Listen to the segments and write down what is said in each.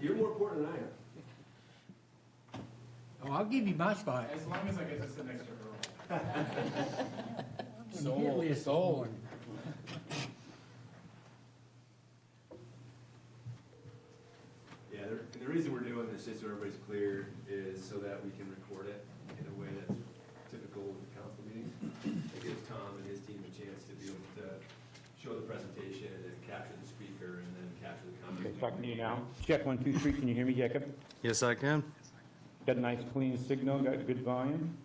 You're more important than I am. Oh, I'll give you my spot. As long as I get to sit next to Earl. Sold. Yeah, the reason we're doing this, just so everybody's clear, is so that we can record it in a way that's typical of council meetings. It gives Tom and his team a chance to be able to show the presentation and capture the speaker and then capture the comments. Talking to you now. Check 1, 2, 3. Can you hear me, Jacob? Yes, I can. Got a nice clean signal. Got good volume.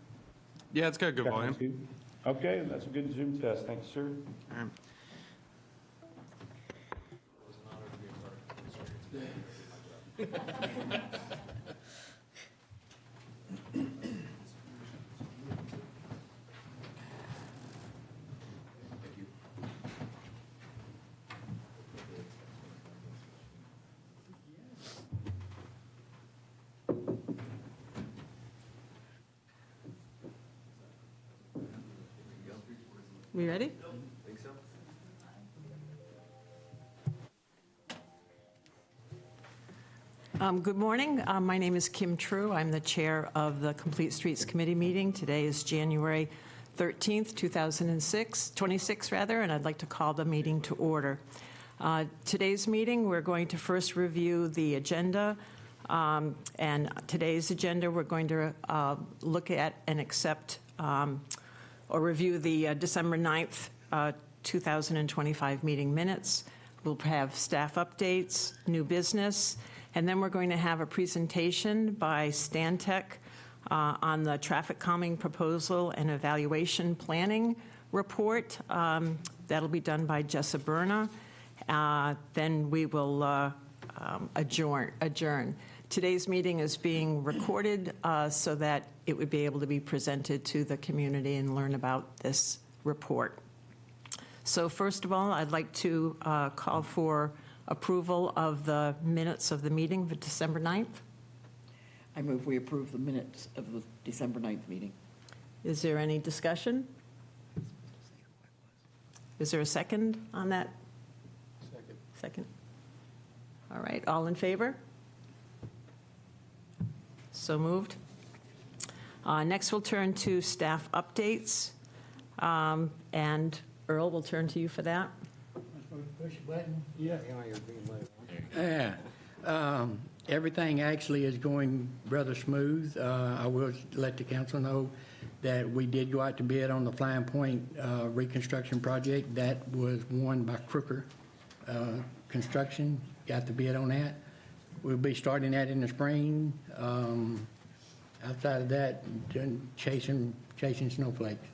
Yeah, it's got good Check volume. 1, 2. Okay, that's a good Zoom test. Thanks, sir. All right. We ready? Think so? Good morning. My name is Kim True. I'm the chair of the Complete Streets Committee meeting. Today is January 13th, 2026, and I'd like to call the meeting to order. Today's meeting, we're going to first review the agenda. And today's agenda, we're going to look at and accept or review the December 9th, 2025 meeting minutes. We'll have staff updates, new business, and then we're going to have a presentation by Stantec on the traffic calming proposal and evaluation planning report. That'll be done by Jessa Berna. Then we will adjourn. Today's meeting is being recorded so that it would be able to be presented to the community and learn about this report. So first of all, I'd like to call for approval of the minutes of the meeting for December 9th. I move we approve the minutes of the December 9th meeting. Is there any discussion? Is there a second on that? Second. All right, all in favor? So moved. Next, we'll turn to staff updates. And Earl, we'll turn to you for that. Push a button. Yeah. Everything actually is going rather smooth. I will let the council know that we did go out to bid on the Flying Point reconstruction project. That was won by Crooker Construction. Got the bid on that. We'll be starting that in the spring. Outside of that, chasing snowflakes.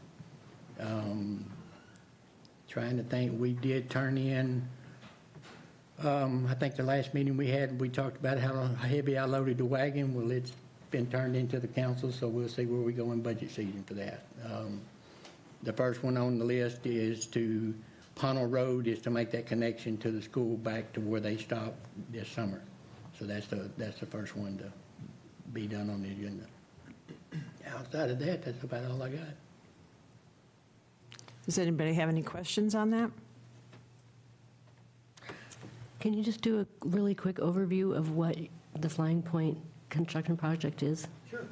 Trying to think, we did turn in, I think the last meeting we had, we talked about how heavy I loaded the wagon. Well, it's been turned into the council, so we'll see where we go in budget season for that. The first one on the list is to Pownell Road, is to make that connection to the school back to where they stopped this summer. So that's the first one to be done on the agenda. Outside of that, that's about all I got. Does anybody have any questions on that? Can you just do a really quick overview of what the Flying Point construction project is? Sure.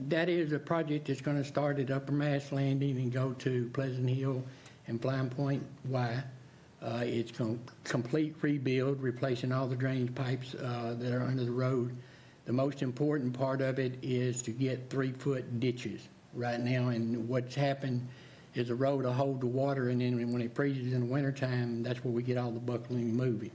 That is a project that's going to start at Upper Mass Landing and go to Pleasant Hill and Flying Point Y. It's going to complete rebuild, replacing all the drainage pipes that are under the road. The most important part of it is to get 3-foot ditches right now, and what's happened is the road will hold the water, and then when it freezes in the wintertime, that's where we get all the buckling moving.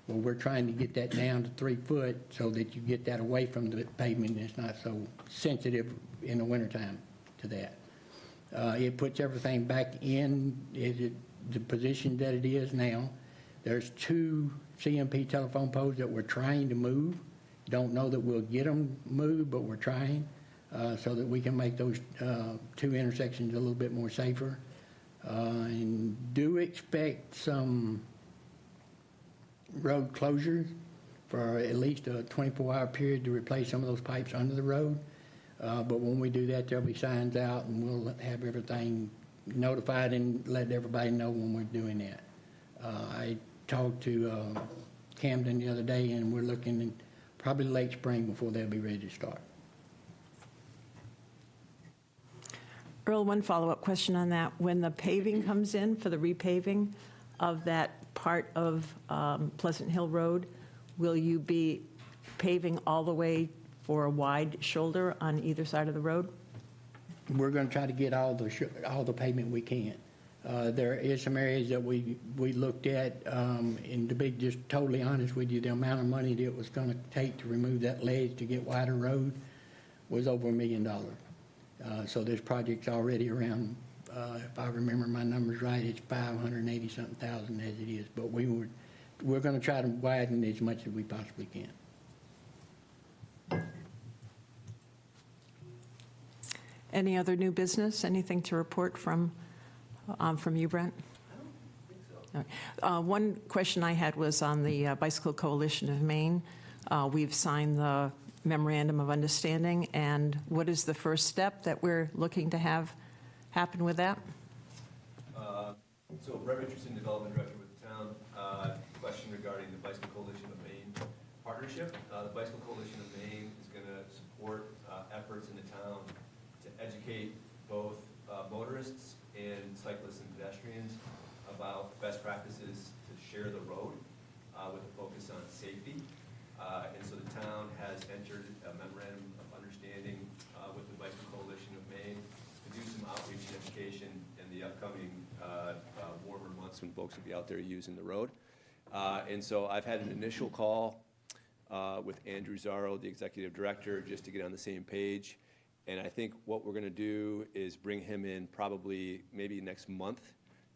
Well, we're trying to get that down to 3 foot so that you get that away from the pavement and it's not so sensitive in the wintertime to that. It puts everything back in the position that it is now. There's 2 CMP telephone poles that we're trying to move. Don't know that we'll get them moved, but we're trying. So that we can make those 2 intersections a little bit more safer. And do expect some road closures for at least a 24-hour period to replace some of those pipes under the road. But when we do that, there'll be signs out and we'll have everything notified and let everybody know when we're doing that. I talked to Camden the other day, and we're looking in probably late spring before they'll be ready to start. Earl, one follow-up question on that. When the paving comes in for the repaving of that part of Pleasant Hill Road, will you be paving all the way for a wide shoulder on either side of the road? We're going to try to get all the pavement we can. There is some areas that we looked at, and to be just totally honest with you, the amount of money that it was going to take to remove that ledge to get wider road was over $1 million. So this project's already around, if I remember my numbers right, it's 580-something thousand as it is. But we're going to try to widen as much as we possibly can. Any other new business? Anything to report from you, Brent? I don't think so. One question I had was on the Bicycle Coalition of Maine. We've signed the memorandum of understanding, and what is the first step that we're looking to have happen with that? So Brett Richardson, Development Director with the town. Question regarding the Bicycle Coalition of Maine partnership. The Bicycle Coalition of Maine is going to support efforts in the town to educate both motorists and cyclists and pedestrians about best practices to share the road with a focus on safety. And so the town has entered a memorandum of understanding with the Bicycle Coalition of Maine to do some outreach and education in the upcoming warmer months when folks will be out there using the road. And so I've had an initial call with Andrew Zarro, the Executive Director, just to get on the same page. And I think what we're going to do is bring him in probably maybe next month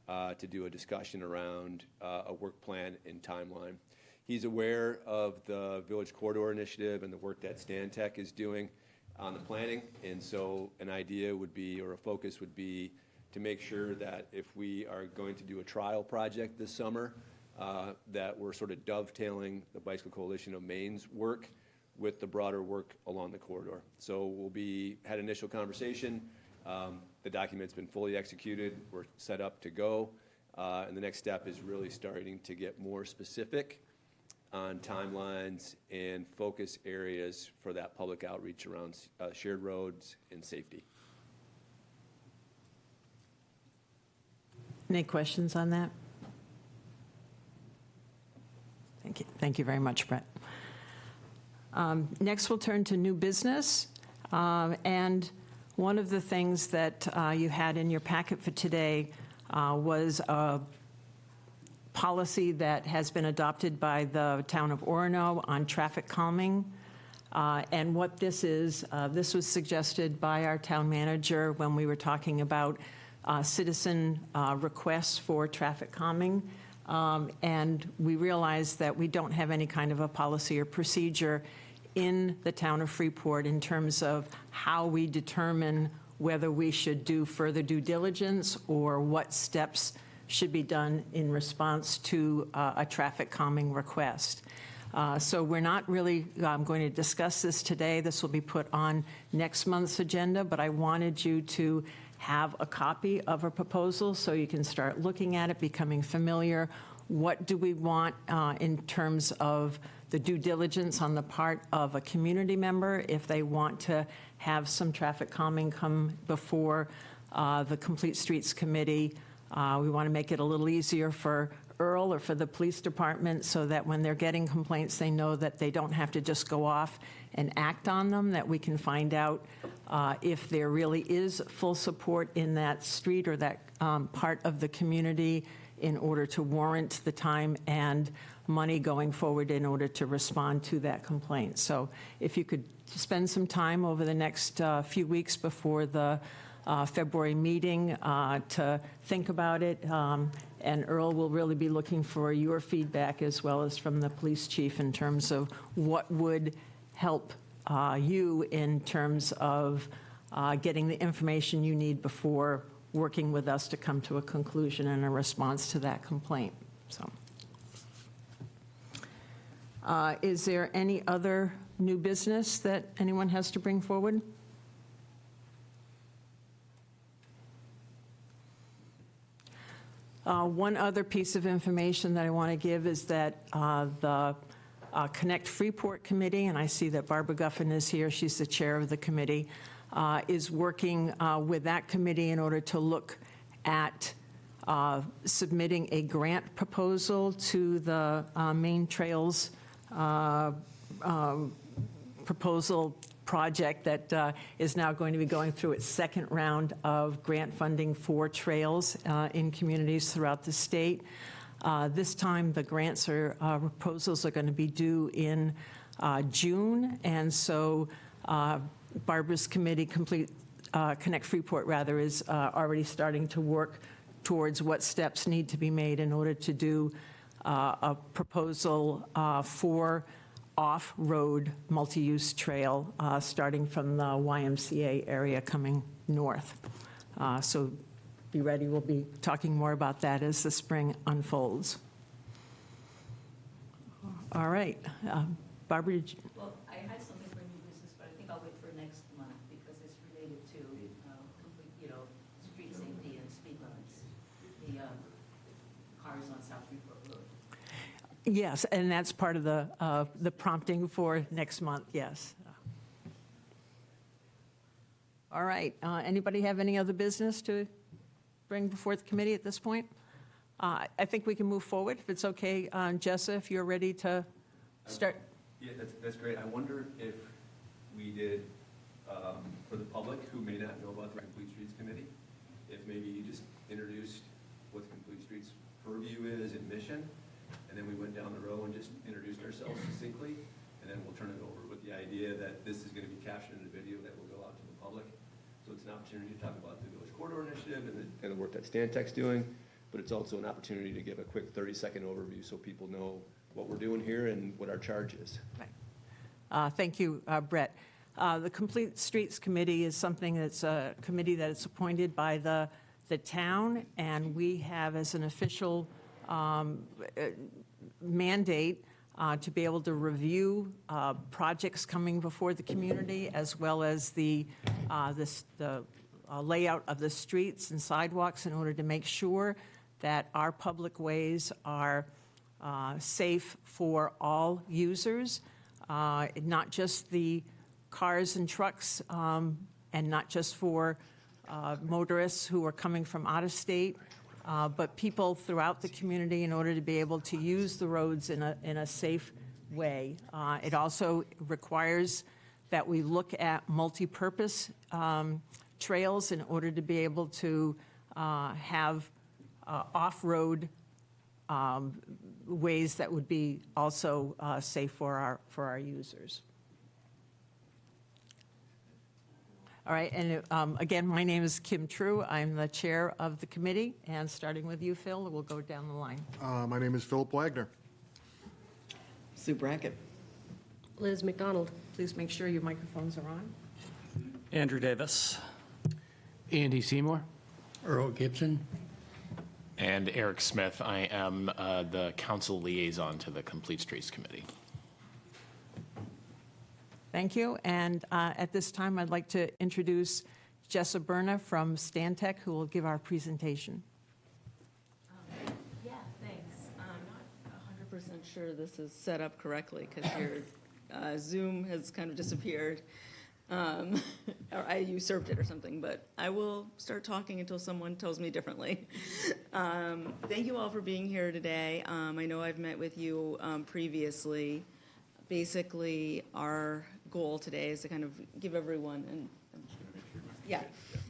to do a discussion around a work plan and timeline. He's aware of the Village Corridor Initiative and the work that Stantec is doing on the planning. And so an idea would be, or a focus would be, to make sure that if we are going to do a trial project this summer, that we're sort of dovetailing the Bicycle Coalition of Maine's work with the broader work along the corridor. So had initial conversation. The document's been fully executed. We're set up to go. And the next step is really starting to get more specific on timelines and focus areas for that public outreach around shared roads and safety. Any questions on that? Thank you. Thank you very much, Brett. Next, we'll turn to new business. And one of the things that you had in your packet for today was a policy that has been adopted by the town of Orono on traffic calming. And what this is, this was suggested by our town manager when we were talking about citizen requests for traffic calming. And we realized that we don't have any kind of a policy or procedure in the town of Freeport in terms of how we determine whether we should do further due diligence or what steps should be done in response to a traffic calming request. So we're not really going to discuss this today. This will be put on next month's agenda, but I wanted you to have a copy of a proposal so you can start looking at it, becoming familiar. What do we want in terms of the due diligence on the part of a community member if they want to have some traffic calming come before the Complete Streets Committee? We want to make it a little easier for Earl or for the police department so that when they're getting complaints, they know that they don't have to just go off and act on them, that we can find out if there really is full support in that street or that part of the community in order to warrant the time and money going forward in order to respond to that complaint. So if you could spend some time over the next few weeks before the February meeting to think about it. And Earl will really be looking for your feedback as well as from the police chief in terms of what would help you in terms of getting the information you need before working with us to come to a conclusion and a response to that complaint. So, is there any other new business that anyone has to bring forward? One other piece of information that I want to give is that the Connect Freeport Committee, and I see that Barbara Guffin is here, she's the chair of the committee, is working with that committee in order to look at submitting a grant proposal to the Main Trails proposal project that is now going to be going through its second round of grant funding for trails in communities throughout the state. This time, the grants or proposals are going to be due in June, and so Barbara's committee, Connect Freeport rather, is already starting to work towards what steps need to be made in order to do a proposal for off-road multi-use trail starting from the YMCA area coming north. So be ready, we'll be talking more about that as the spring unfolds. All right, Barbara, did you? Well, I had something for new business, but I think I'll wait for next month because it's related to, complete, street safety and speed limits. The cars on South Freeport Road. Yes, and that's part of the prompting for next month, yes. All right, anybody have any other business to bring before the committee at this point? I think we can move forward, if it's okay. Jessa, if you're ready to start. Yeah, that's great. I wonder if we did, for the public who may not know about the Complete Streets Committee, if maybe you just introduced what the Complete Streets purview is and mission, and then we went down the row and just introduced ourselves succinctly, and then we'll turn it over with the idea that this is going to be captured in a video that will go out to the public. So it's an opportunity to talk about the Village Corridor Initiative and the work that Stantec's doing, but it's also an opportunity to give a quick 30-second overview so people know what we're doing here and what our charge is. Right. Thank you, Brett. The Complete Streets Committee is something that's a committee that is appointed by the town, and we have as an official mandate to be able to review projects coming before the community, as well as the layout of the streets and sidewalks in order to make sure that our public ways are safe for all users, not just the cars and trucks, and not just for motorists who are coming from out of state, but people throughout the community in order to be able to use the roads in a safe way. It also requires that we look at multi-purpose trails in order to be able to have off-road ways that would be also safe for our users. All right, and again, my name is Kim True. I'm the chair of the committee, and starting with you, Phil, we'll go down the line. My name is Philip Wagner. Sue Brackett. Liz McDonald. Please make sure your microphones are on. Andrew Davis. Andy Seymour. Earl Gibson. And Eric Smith. I am the council liaison to the Complete Streets Committee. Thank you. And at this time, I'd like to introduce Jessa Berna from Stantec, who will give our presentation. Yeah, thanks. I'm not 100% sure this is set up correctly because your Zoom has kind of disappeared. Or I usurped it or something, but I will start talking until someone tells me differently. Thank you all for being here today. I know I've met with you previously. Basically, our goal today is to kind of give everyone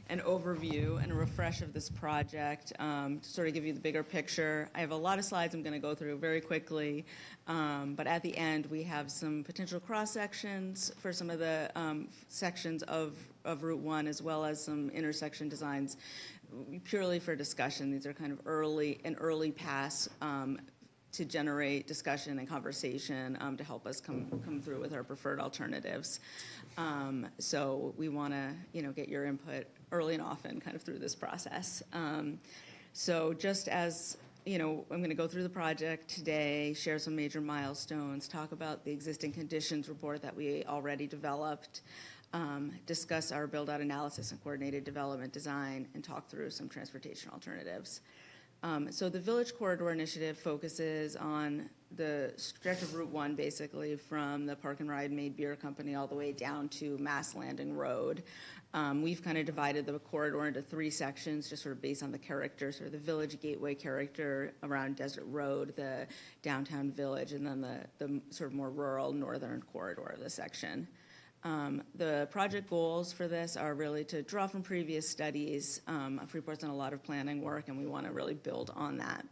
an overview and a refresh of this project, to sort of give you the bigger picture. I have a lot of slides I'm going to go through very quickly, but at the end we have some potential cross-sections for some of the sections of Route 1, as well as some intersection designs purely for discussion. These are kind of an early pass to generate discussion and conversation to help us come through with our preferred alternatives. So we want to, get your input early and often kind of through this process. So just as, I'm going to go through the project today, share some major milestones, talk about the existing conditions report that we already developed, discuss our build-out analysis and coordinated development design, and talk through some transportation alternatives. So the Village Corridor Initiative focuses on the stretch of Route 1, basically from the Park and Ride Made Beer Company all the way down to Mass Landing Road. We've kind of divided the corridor into 3 sections, just sort of based on the character, sort of the Village Gateway character around Desert Road, the downtown village, and then the sort of more rural northern corridor of the section. The project goals for this are really to draw from previous studies. Freeport's done a lot of planning work, and we want to really build on that.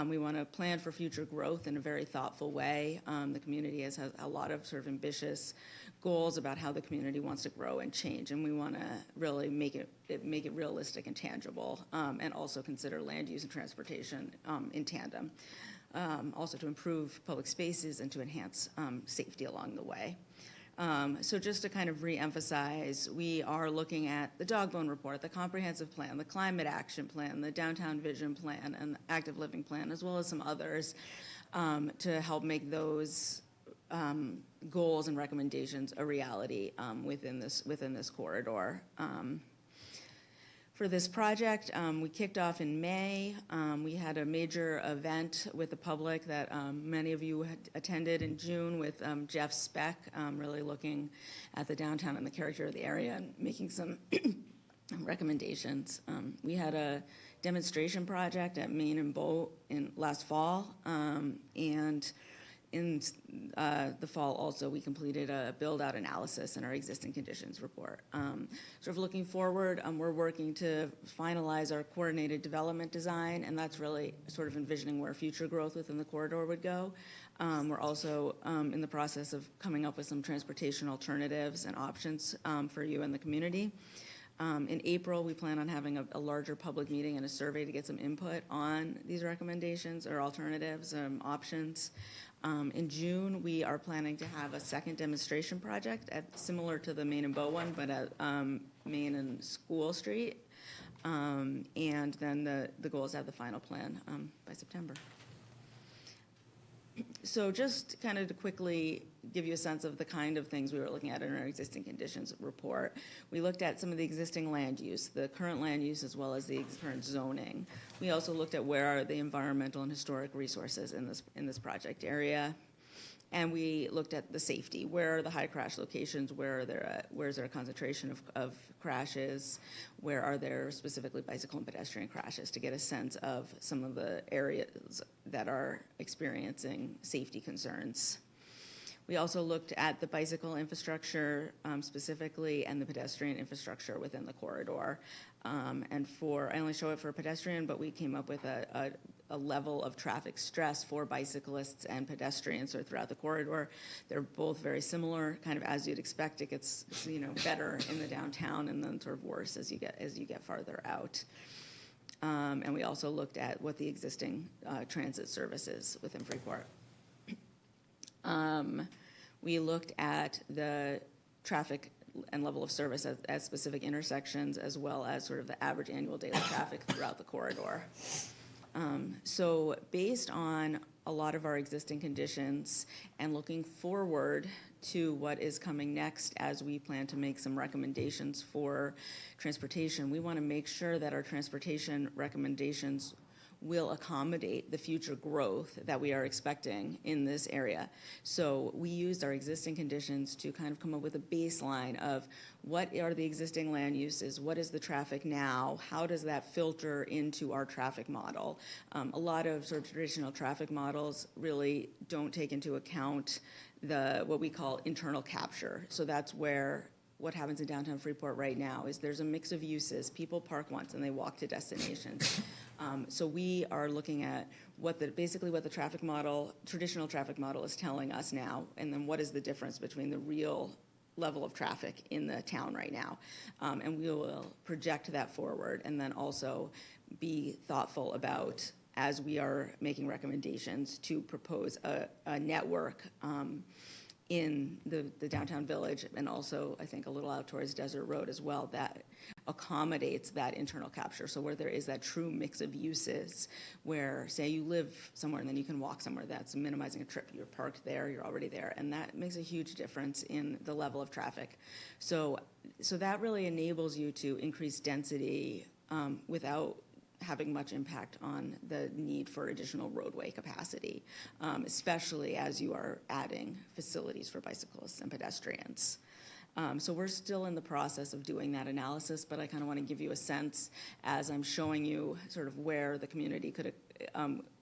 We want to plan for future growth in a very thoughtful way. The community has a lot of sort of ambitious goals about how the community wants to grow and change, and we want to really make it realistic and tangible, and also consider land use and transportation in tandem. Also to improve public spaces and to enhance safety along the way. So just to kind of re-emphasize, we are looking at the Dogbone Report, the Comprehensive Plan, the Climate Action Plan, the Downtown Vision Plan, and the Active Living Plan, as well as some others, to help make those goals and recommendations a reality within this corridor. For this project, we kicked off in May. We had a major event with the public that many of you had attended in June with Jeff Speck, really looking at the downtown and the character of the area and making some recommendations. We had a demonstration project at Main and Boat last fall, and in the fall also, we completed a build-out analysis in our existing conditions report. Sort of looking forward, we're working to finalize our coordinated development design, and that's really sort of envisioning where future growth within the corridor would go. We're also in the process of coming up with some transportation alternatives and options for you and the community. In April, we plan on having a larger public meeting and a survey to get some input on these recommendations or alternatives, options. In June, we are planning to have a second demonstration project similar to the Main and Bow one, but at Main and School Street. And then the goal is to have the final plan by September. So just kind of to quickly give you a sense of the kind of things we were looking at in our existing conditions report. We looked at some of the existing land use, the current land use as well as the current zoning. We also looked at where are the environmental and historic resources in this project area. And we looked at the safety. Where are the high crash locations? Where's there a concentration of crashes? Where are there specifically bicycle and pedestrian crashes, to get a sense of some of the areas that are experiencing safety concerns. We also looked at the bicycle infrastructure specifically and the pedestrian infrastructure within the corridor. And I only show it for pedestrian, but we came up with a level of traffic stress for bicyclists and pedestrians throughout the corridor. They're both very similar, kind of as you'd expect. It gets better in the downtown and then sort of worse as you get farther out. And we also looked at what the existing transit services within Freeport. We looked at the traffic and level of service at specific intersections, as well as sort of the average annual daily traffic throughout the corridor. So based on a lot of our existing conditions and looking forward to what is coming next as we plan to make some recommendations for transportation, we want to make sure that our transportation recommendations will accommodate the future growth that we are expecting in this area. So we used our existing conditions to kind of come up with a baseline of what are the existing land uses, what is the traffic now, how does that filter into our traffic model. A lot of sort of traditional traffic models really don't take into account what we call internal capture. So that's where what happens in downtown Freeport right now is there's a mix of uses. People park once and they walk to destinations. So we are looking at basically what the traffic model, traditional traffic model, is telling us now, and then what is the difference between the real level of traffic in the town right now. And we will project that forward, and then also be thoughtful about, as we are making recommendations, to propose a network in the downtown village, and also I think a little out towards Desert Road as well, that accommodates that internal capture. So where there is that true mix of uses, where say you live somewhere and then you can walk somewhere, that's minimizing a trip. You're parked there, you're already there, and that makes a huge difference in the level of traffic. So that really enables you to increase density without having much impact on the need for additional roadway capacity, especially as you are adding facilities for bicyclists and pedestrians. So we're still in the process of doing that analysis, but I kind of want to give you a sense as I'm showing you sort of where the community could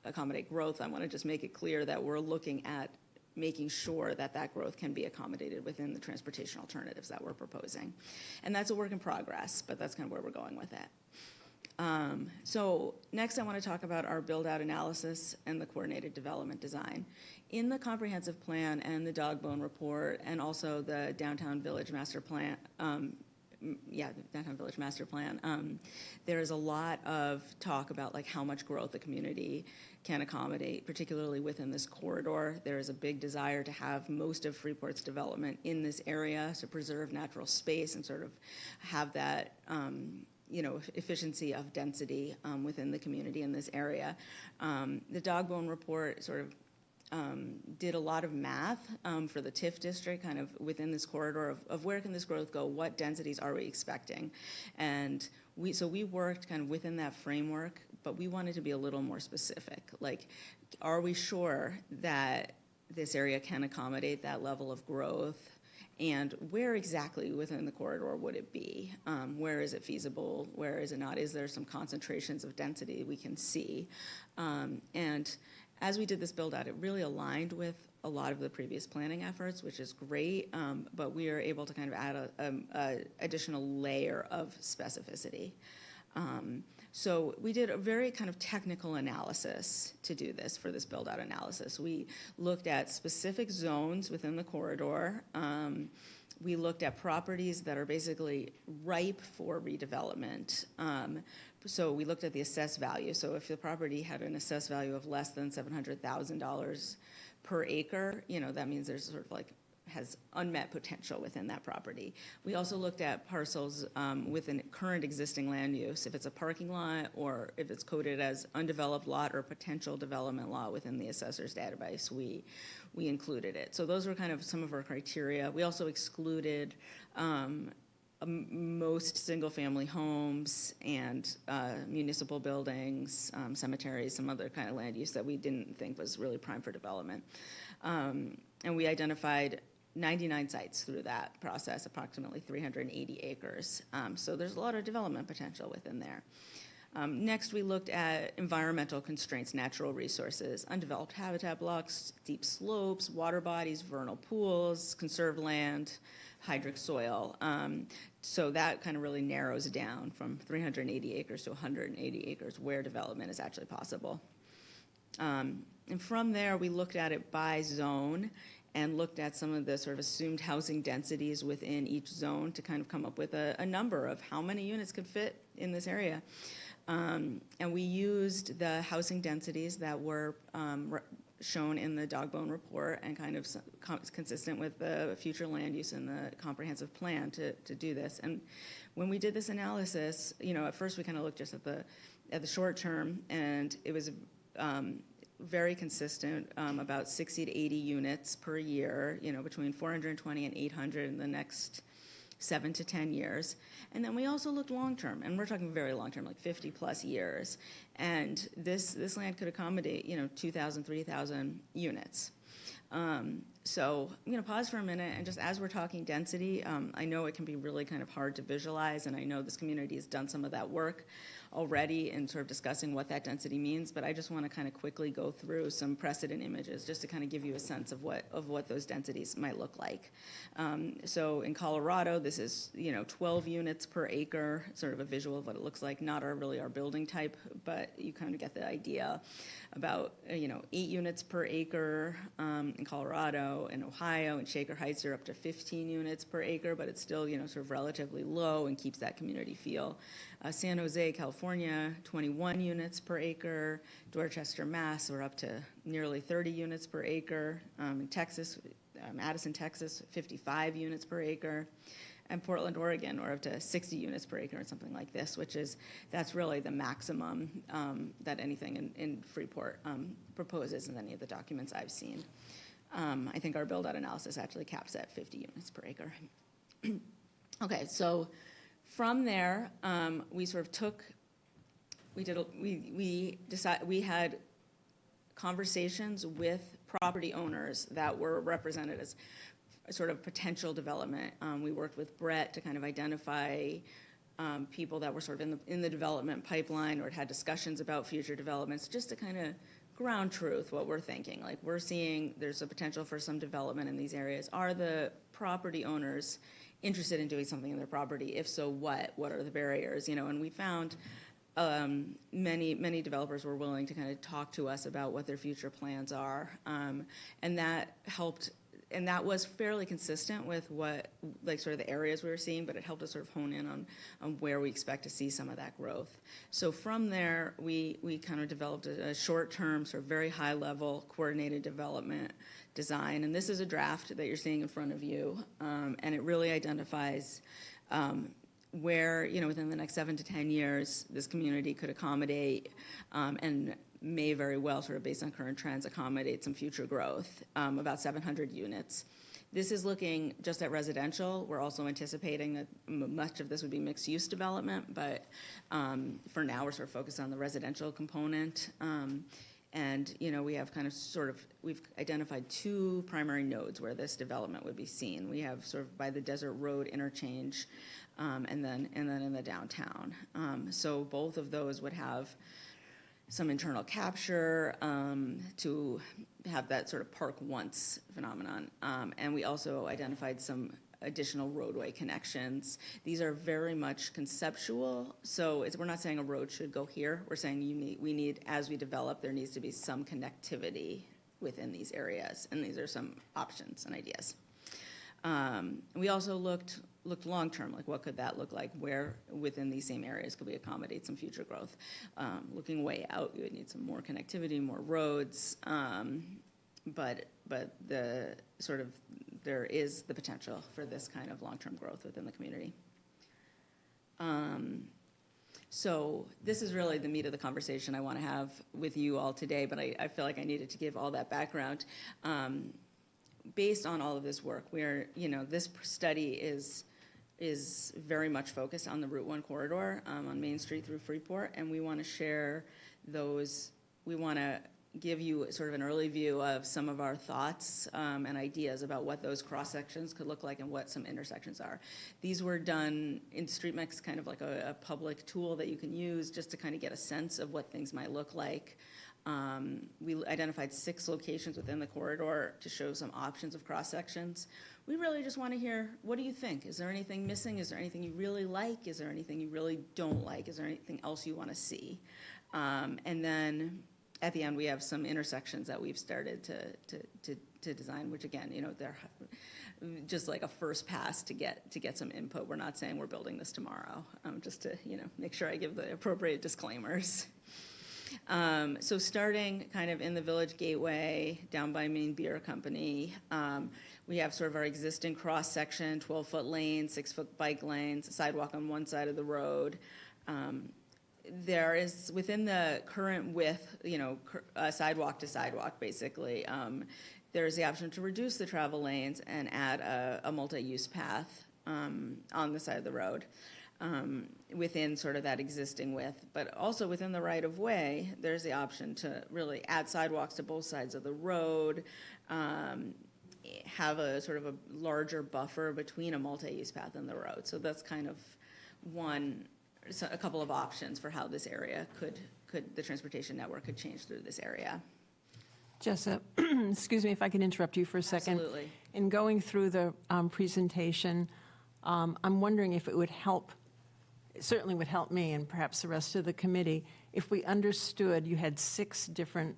accommodate growth. I want to just make it clear that we're looking at making sure that that growth can be accommodated within the transportation alternatives that we're proposing. And that's a work in progress, but that's kind of where we're going with it. So next I want to talk about our build-out analysis and the coordinated development design. In the comprehensive plan and the dog bone report and also the downtown village master plan, the downtown village master plan, there is a lot of talk about like how much growth the community can accommodate, particularly within this corridor. There is a big desire to have most of Freeport's development in this area to preserve natural space and sort of have that efficiency of density within the community in this area. The dog bone report sort of did a lot of math for the TIF district, kind of within this corridor of where can this growth go, what densities are we expecting, and we worked kind of within that framework, but we wanted to be a little more specific. Like, are we sure that this area can accommodate that level of growth? And where exactly within the corridor would it be? Where is it feasible? Where is it not? Is there some concentrations of density we can see? And as we did this build out, it really aligned with a lot of the previous planning efforts, which is great, but we are able to kind of add a additional layer of specificity. So we did a very kind of technical analysis to do this for this build-out analysis. We looked at specific zones within the corridor. We looked at properties that are basically ripe for redevelopment. So we looked at the assessed value. So if the property had an assessed value of less than $700,000 per acre, that means there's sort of like has unmet potential within that property. We also looked at parcels with a current existing land use, if it's a parking lot or if it's coded as undeveloped lot or potential development lot within the assessor's database, we included it. So those were kind of some of our criteria. We also excluded most single-family homes and municipal buildings, cemeteries, some other kind of land use that we didn't think was really prime for development. And we identified 99 sites through that process, approximately 380 acres. So there's a lot of development potential within there. Next, we looked at environmental constraints, natural resources, undeveloped habitat blocks, steep slopes, water bodies, vernal pools, conserved land, hydric soil. So that kind of really narrows down from 380 acres to 180 acres where development is actually possible. And from there, we looked at it by zone and looked at some of the sort of assumed housing densities within each zone to kind of come up with a number of how many units could fit in this area. And we used the housing densities that were shown in the dog bone report and kind of consistent with the future land use in the comprehensive plan to do this. And when we did this analysis, at first we kind of looked just at the short term, and it was very consistent, about 60 to 80 units per year, between 420 and 800 in the next 7 to 10 years. And then we also looked long-term, and we're talking very long-term, like 50 plus years. And this land could accommodate, 2,000, 3,000 units. So I'm going to pause for a minute, and just as we're talking density, I know it can be really kind of hard to visualize, and I know this community has done some of that work already in sort of discussing what that density means, but I just want to kind of quickly go through some precedent images just to kind of give you a sense of what those densities might look like. So in Colorado, this is 12 units per acre, sort of a visual of what it looks like. Not really our building type, but you kind of get the idea. About 8 units per acre in Colorado. In Ohio and Shaker Heights are up to 15 units per acre, but it's still sort of relatively low and keeps that community feel. San Jose, California, 21 units per acre. Dorchester, Mass, we're up to nearly 30 units per acre. In Texas, Addison, Texas, 55 units per acre. And Portland, Oregon, we're up to 60 units per acre or something like this, that's really the maximum that anything in Freeport proposes in any of the documents I've seen. I think our build-out analysis actually caps at 50 units per acre. Okay, so from there, we we had conversations with property owners that were represented as a sort of potential development. We worked with Brett to kind of identify people that were sort of in the development pipeline or had discussions about future developments, just to kind of ground truth what we're thinking. Like, we're seeing there's a potential for some development in these areas. Are the property owners interested in doing something in their property? If so, what? What are the barriers? And we found many developers were willing to kind of talk to us about what their future plans are, and that helped. And that was fairly consistent with what, like, sort of the areas we were seeing, but it helped us sort of hone in on where we expect to see some of that growth. So from there, we kind of developed a short-term, sort of very high-level coordinated development design. And this is a draft that you're seeing in front of you, and it really identifies where, within the next 7 to 10 years, this community could accommodate and may very well, sort of based on current trends, accommodate some future growth, about 700 units. This is looking just at residential. We're also anticipating that much of this would be mixed-use development, but for now, we're sort of focused on the residential component. And, we have we've identified 2 primary nodes where this development would be seen. We have sort of by the Desert Road interchange, and then in the downtown. So both of those would have some internal capture to have that sort of park once phenomenon. And we also identified some additional roadway connections. These are very much conceptual, so we're not saying a road should go here. We're saying we need, as we develop, there needs to be some connectivity within these areas, and these are some options and ideas. We also looked long-term, like what could that look like? Where within these same areas could we accommodate some future growth? Looking way out, we would need some more connectivity, more roads, but the sort of, there is the potential for this kind of long-term growth within the community. So this is really the meat of the conversation I want to have with you all today, but I feel like I needed to give all that background. Based on all of this work, this study is very much focused on the Route 1 corridor on Main Street through Freeport, and we want to share those. We want to give you sort of an early view of some of our thoughts and ideas about what those cross-sections could look like and what some intersections are. These were done in StreetMix, kind of like a public tool that you can use just to kind of get a sense of what things might look like. We identified 6 locations within the corridor to show some options of cross-sections. We really just want to hear, what do you think? Is there anything missing? Is there anything you really like? Is there anything you really don't like? Is there anything else you want to see? And then at the end, we have some intersections that we've started to design, which again, they're just like a first pass to get some input. We're not saying we're building this tomorrow, just to make sure I give the appropriate disclaimers. So starting kind of in the Village Gateway, down by Maine Beer Company, we have sort of our existing cross-section, 12-foot lanes, 6-foot bike lanes, a sidewalk on one side of the road. There is, within the current width, sidewalk to sidewalk, basically, there's the option to reduce the travel lanes and add a multi-use path on the side of the road. Within sort of that existing width, but also within the right-of-way, there's the option to really add sidewalks to both sides of the road, have a sort of a larger buffer between a multi-use path and the road. So that's kind of a couple of options for how this area the transportation network could change through this area. Jessa, excuse me if I can interrupt you for a second. Absolutely. In going through the presentation, I'm wondering if it would help. It certainly would help me and perhaps the rest of the committee if we understood you had 6 different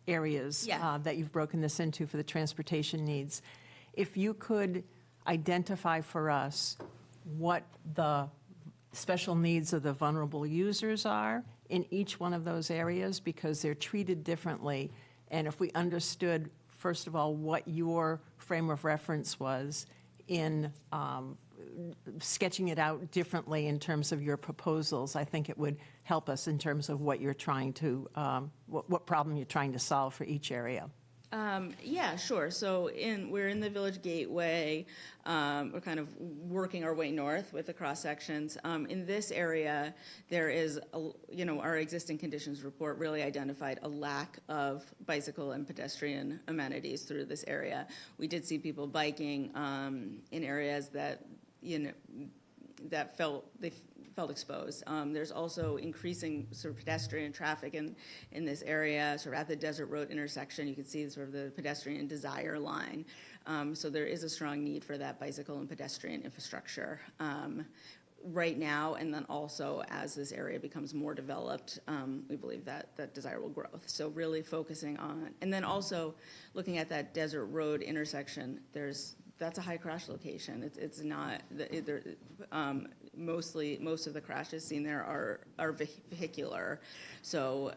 areas that you've broken this into for the transportation needs. If you could identify for us what the special needs of the vulnerable users are in each one of those areas, because they're treated differently. And if we understood, first of all, what your frame of reference was in sketching it out differently in terms of your proposals, I think it would help us in terms of what you're trying to, what problem you're trying to solve for each area. Yeah, sure. So we're in the Village Gateway. We're kind of working our way north with the cross sections. In this area, there is, our existing conditions report really identified a lack of bicycle and pedestrian amenities through this area. We did see people biking in areas that, that felt exposed. There's also increasing sort of pedestrian traffic in this area, sort of at the Desert Road intersection. You can see sort of the pedestrian desire line. So there is a strong need for that bicycle and pedestrian infrastructure right now, and then also as this area becomes more developed, we believe that that desire will grow. So really focusing on, and then also looking at that Desert Road intersection, that's a high crash location. It's not, most of the crashes seen there are vehicular. So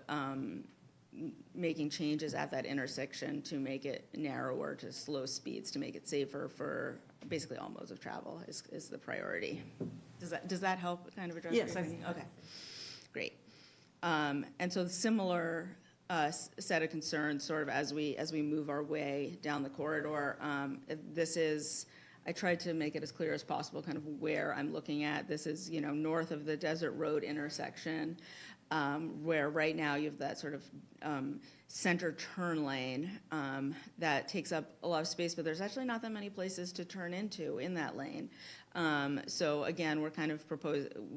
making changes at that intersection to make it narrower, to slow speeds, to make it safer for basically all modes of travel is the priority. Does that help kind of address? Yes, your question? Okay, great. And so the similar set of concerns sort of as we move our way down the corridor. I tried to make it as clear as possible kind of where I'm looking at. This is, north of the Desert Road intersection, where right now you have that sort of center turn lane that takes up a lot of space, but there's actually not that many places to turn into in that lane. So again, we're kind of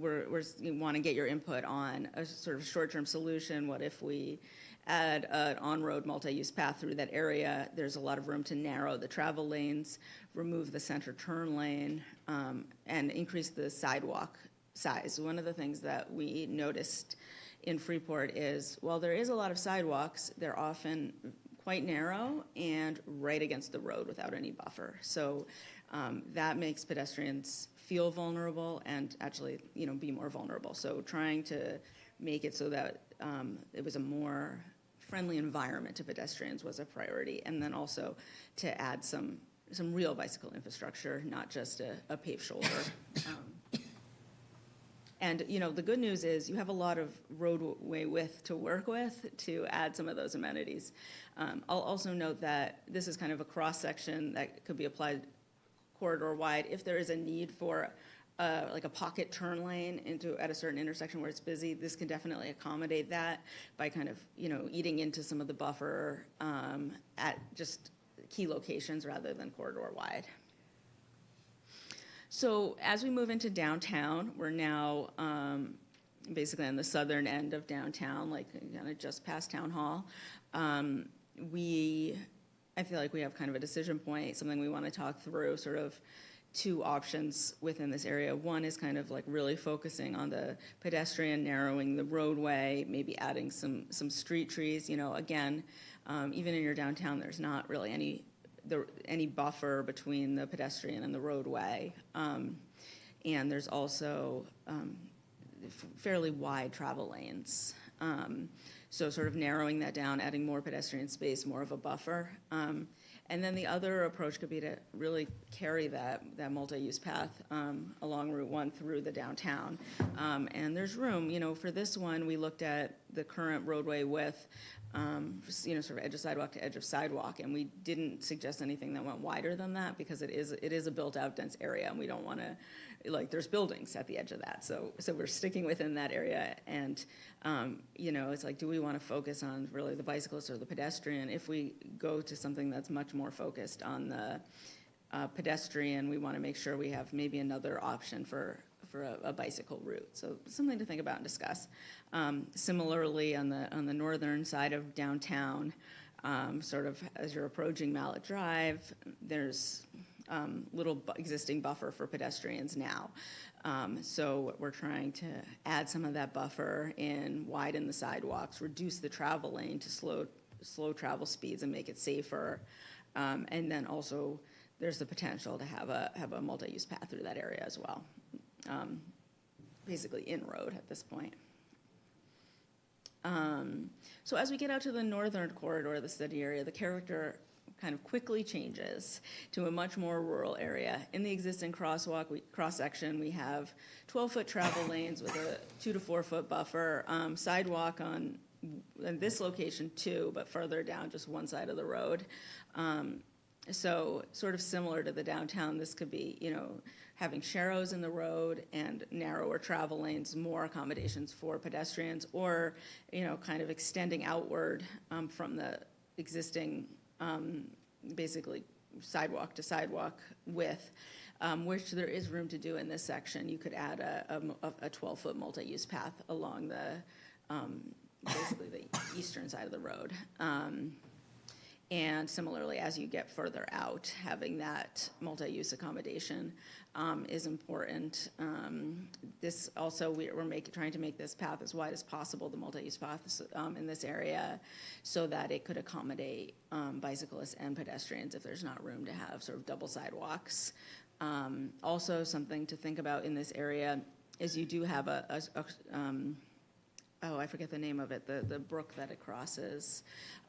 we want to get your input on a sort of short-term solution. What if we add an on-road multi-use path through that area? There's a lot of room to narrow the travel lanes, remove the center turn lane, and increase the sidewalk size. One of the things that we noticed in Freeport is, while there is a lot of sidewalks, they're often quite narrow and right against the road without any buffer. So that makes pedestrians feel vulnerable and actually, be more vulnerable. So trying to make it so that it was a more friendly environment to pedestrians was a priority, and then also to add some real bicycle infrastructure, not just a paved shoulder. And the good news is you have a lot of roadway width to work with to add some of those amenities. I'll also note that this is kind of a cross-section that could be applied corridor-wide. If there is a need for like a pocket turn lane at a certain intersection where it's busy, this can definitely accommodate that by kind of, eating into some of the buffer at just key locations rather than corridor-wide. So as we move into downtown, we're now basically on the southern end of downtown, like kind of just past Town Hall. I feel like we have kind of a decision point, something we want to talk through, sort of two options within this area. One is kind of like really focusing on the pedestrian, narrowing the roadway, maybe adding some street trees. Again, even in your downtown, there's not really any buffer between the pedestrian and the roadway. And there's also fairly wide travel lanes. So sort of narrowing that down, adding more pedestrian space, more of a buffer. And then the other approach could be to really carry that multi-use path along Route 1 through the downtown. And there's room, for this one, we looked at the current roadway width, sort of edge of sidewalk to edge of sidewalk, and we didn't suggest anything that went wider than that because it is a built-out dense area, and we don't want to, there's buildings at the edge of that, so we're sticking within that area, and it's like, do we want to focus on really the bicyclist or the pedestrian? If we go to something that's much more focused on the pedestrian, we want to make sure we have maybe another option for a bicycle route. So something to think about and discuss. Similarly, on the northern side of downtown, sort of as you're approaching Mallet Drive, there's little existing buffer for pedestrians now. So we're trying to add some of that buffer in, widen the sidewalks, reduce the travel lane to slow travel speeds and make it safer. And then also there's the potential to have a multi-use path through that area as well. Basically in-road at this point. So as we get out to the northern corridor of the city area, the character kind of quickly changes to a much more rural area. In the existing cross-section, we have 12-foot travel lanes with a 2 to 4 foot buffer, sidewalk on in this location too, but further down just one side of the road. So sort of similar to the downtown, this could be, having sharrows in the road and narrower travel lanes, more accommodations for pedestrians, or, kind of extending outward from the existing, basically sidewalk to sidewalk width, which there is room to do in this section. You could add a 12-foot multi-use path along basically the eastern side of the road. And similarly, as you get further out, having that multi-use accommodation is important. This also, we're trying to make this path as wide as possible, the multi-use path in this area, so that it could accommodate bicyclists and pedestrians if there's not room to have sort of double sidewalks. Also, something to think about in this area is you do have I forget the name of it, the brook that it crosses.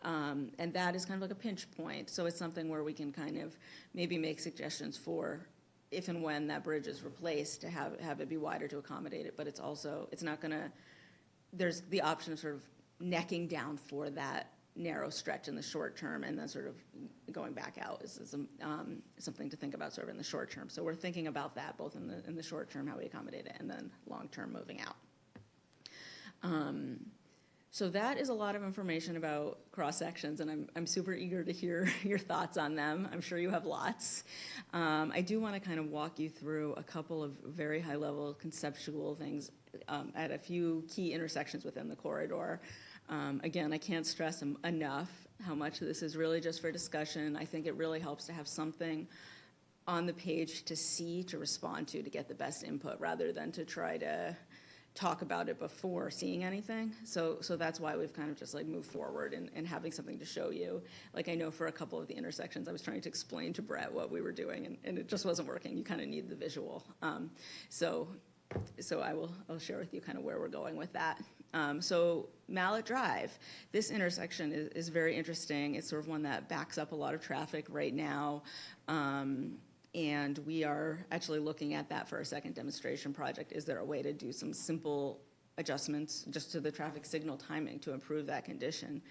And that is kind of like a pinch point. So it's something where we can kind of maybe make suggestions for if and when that bridge is replaced to have it be wider to accommodate it. But it's not gonna, there's the option of sort of necking down for that narrow stretch in the short term, and then sort of going back out is something to think about sort of in the short term. So we're thinking about that both in the short term, how we accommodate it, and then long term moving out. So that is a lot of information about cross sections, and I'm super eager to hear your thoughts on them. I'm sure you have lots. I do want to kind of walk you through a couple of very high level conceptual things at a few key intersections within the corridor. Again, I can't stress enough how much this is really just for discussion. I think it really helps to have something on the page to see, to respond to get the best input, rather than to try to talk about it before seeing anything. So that's why we've kind of just like moved forward and having something to show you. Like, I know for a couple of the intersections, I was trying to explain to Brett what we were doing, and it just wasn't working. You kind of need the visual. So I'll share with you kind of where we're going with that. So Mallet Drive, this intersection is very interesting. It's sort of one that backs up a lot of traffic right now. And we are actually looking at that for a second demonstration project. Is there a way to do some simple adjustments just to the traffic signal timing to improve that condition?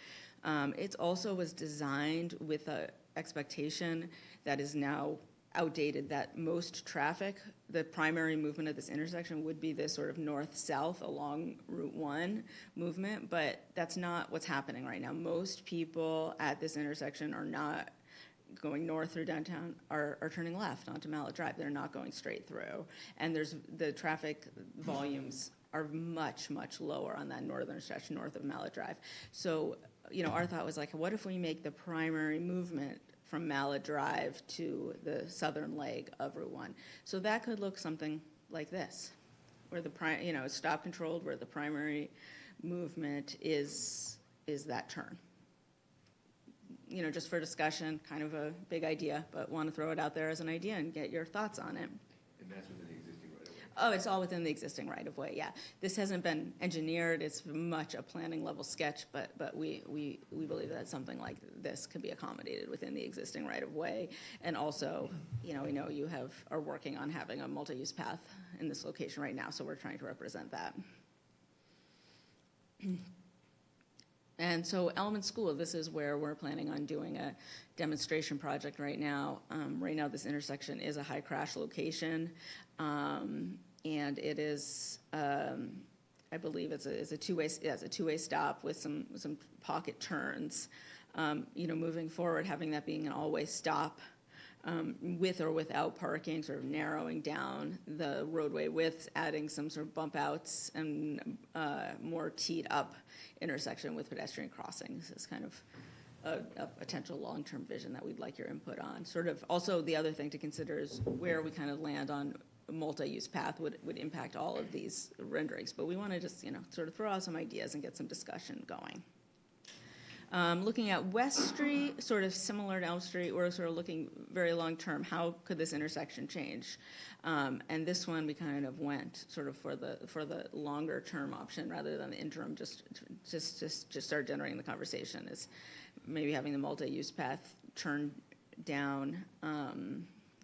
It also was designed with an expectation that is now outdated, that most traffic, the primary movement of this intersection would be this sort of north-south along Route 1 movement, but that's not what's happening right now. Most people at this intersection are not going north through downtown, are turning left onto Mallet Drive. They're not going straight through. And the traffic volumes are much, much lower on that northern stretch north of Mallet Drive. So, our thought was like, what if we make the primary movement from Mallet Drive to the southern leg of Route 1? So that could look something like this, where it's stop controlled, where the primary movement is that turn. Just for discussion, kind of a big idea, but want to throw it out there as an idea and get your thoughts on it. And that's within the existing right-of-way? Oh, it's all within the existing right-of-way, yeah. This hasn't been engineered. It's much a planning level sketch, but we believe that something like this could be accommodated within the existing right-of-way. And also, we know you are working on having a multi-use path in this location right now, so we're trying to represent that. And so Element School, this is where we're planning on doing a demonstration project right now. Right now, this intersection is a high crash location, and it is, I believe it's a two-way stop with some pocket turns. Moving forward, having that being an all-way stop, with or without parking, sort of narrowing down the roadway widths, adding some sort of bump outs and more teed up intersection with pedestrian crossings is kind of a potential long-term vision that we'd like your input on. Sort of also the other thing to consider is where we kind of land on a multi-use path would impact all of these renderings, but we want to just sort of throw out some ideas and get some discussion going. Looking at West Street, sort of similar to Elm Street, we're sort of looking very long-term, how could this intersection change? And this one, we kind of went sort of for the longer-term option rather than the interim, just start generating the conversation, is maybe having the multi-use path turn down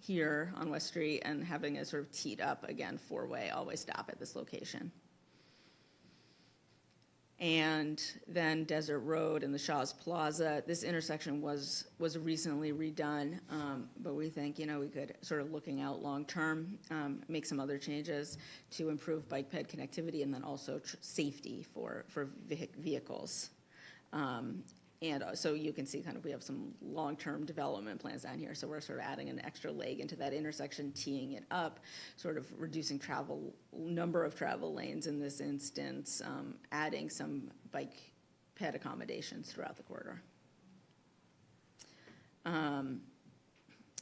here on West Street and having a sort of teed up, again, four-way, always stop at this location. and then Desert Road and the Shaw's Plaza. This intersection was recently redone, but we think, we could, sort of looking out long-term, make some other changes to improve bike ped connectivity and then also safety for vehicles. And so you can see we have some long-term development plans down here. So we're sort of adding an extra leg into that intersection, teeing it up, sort of reducing number of travel lanes in this instance, adding some bike ped accommodations throughout the corridor.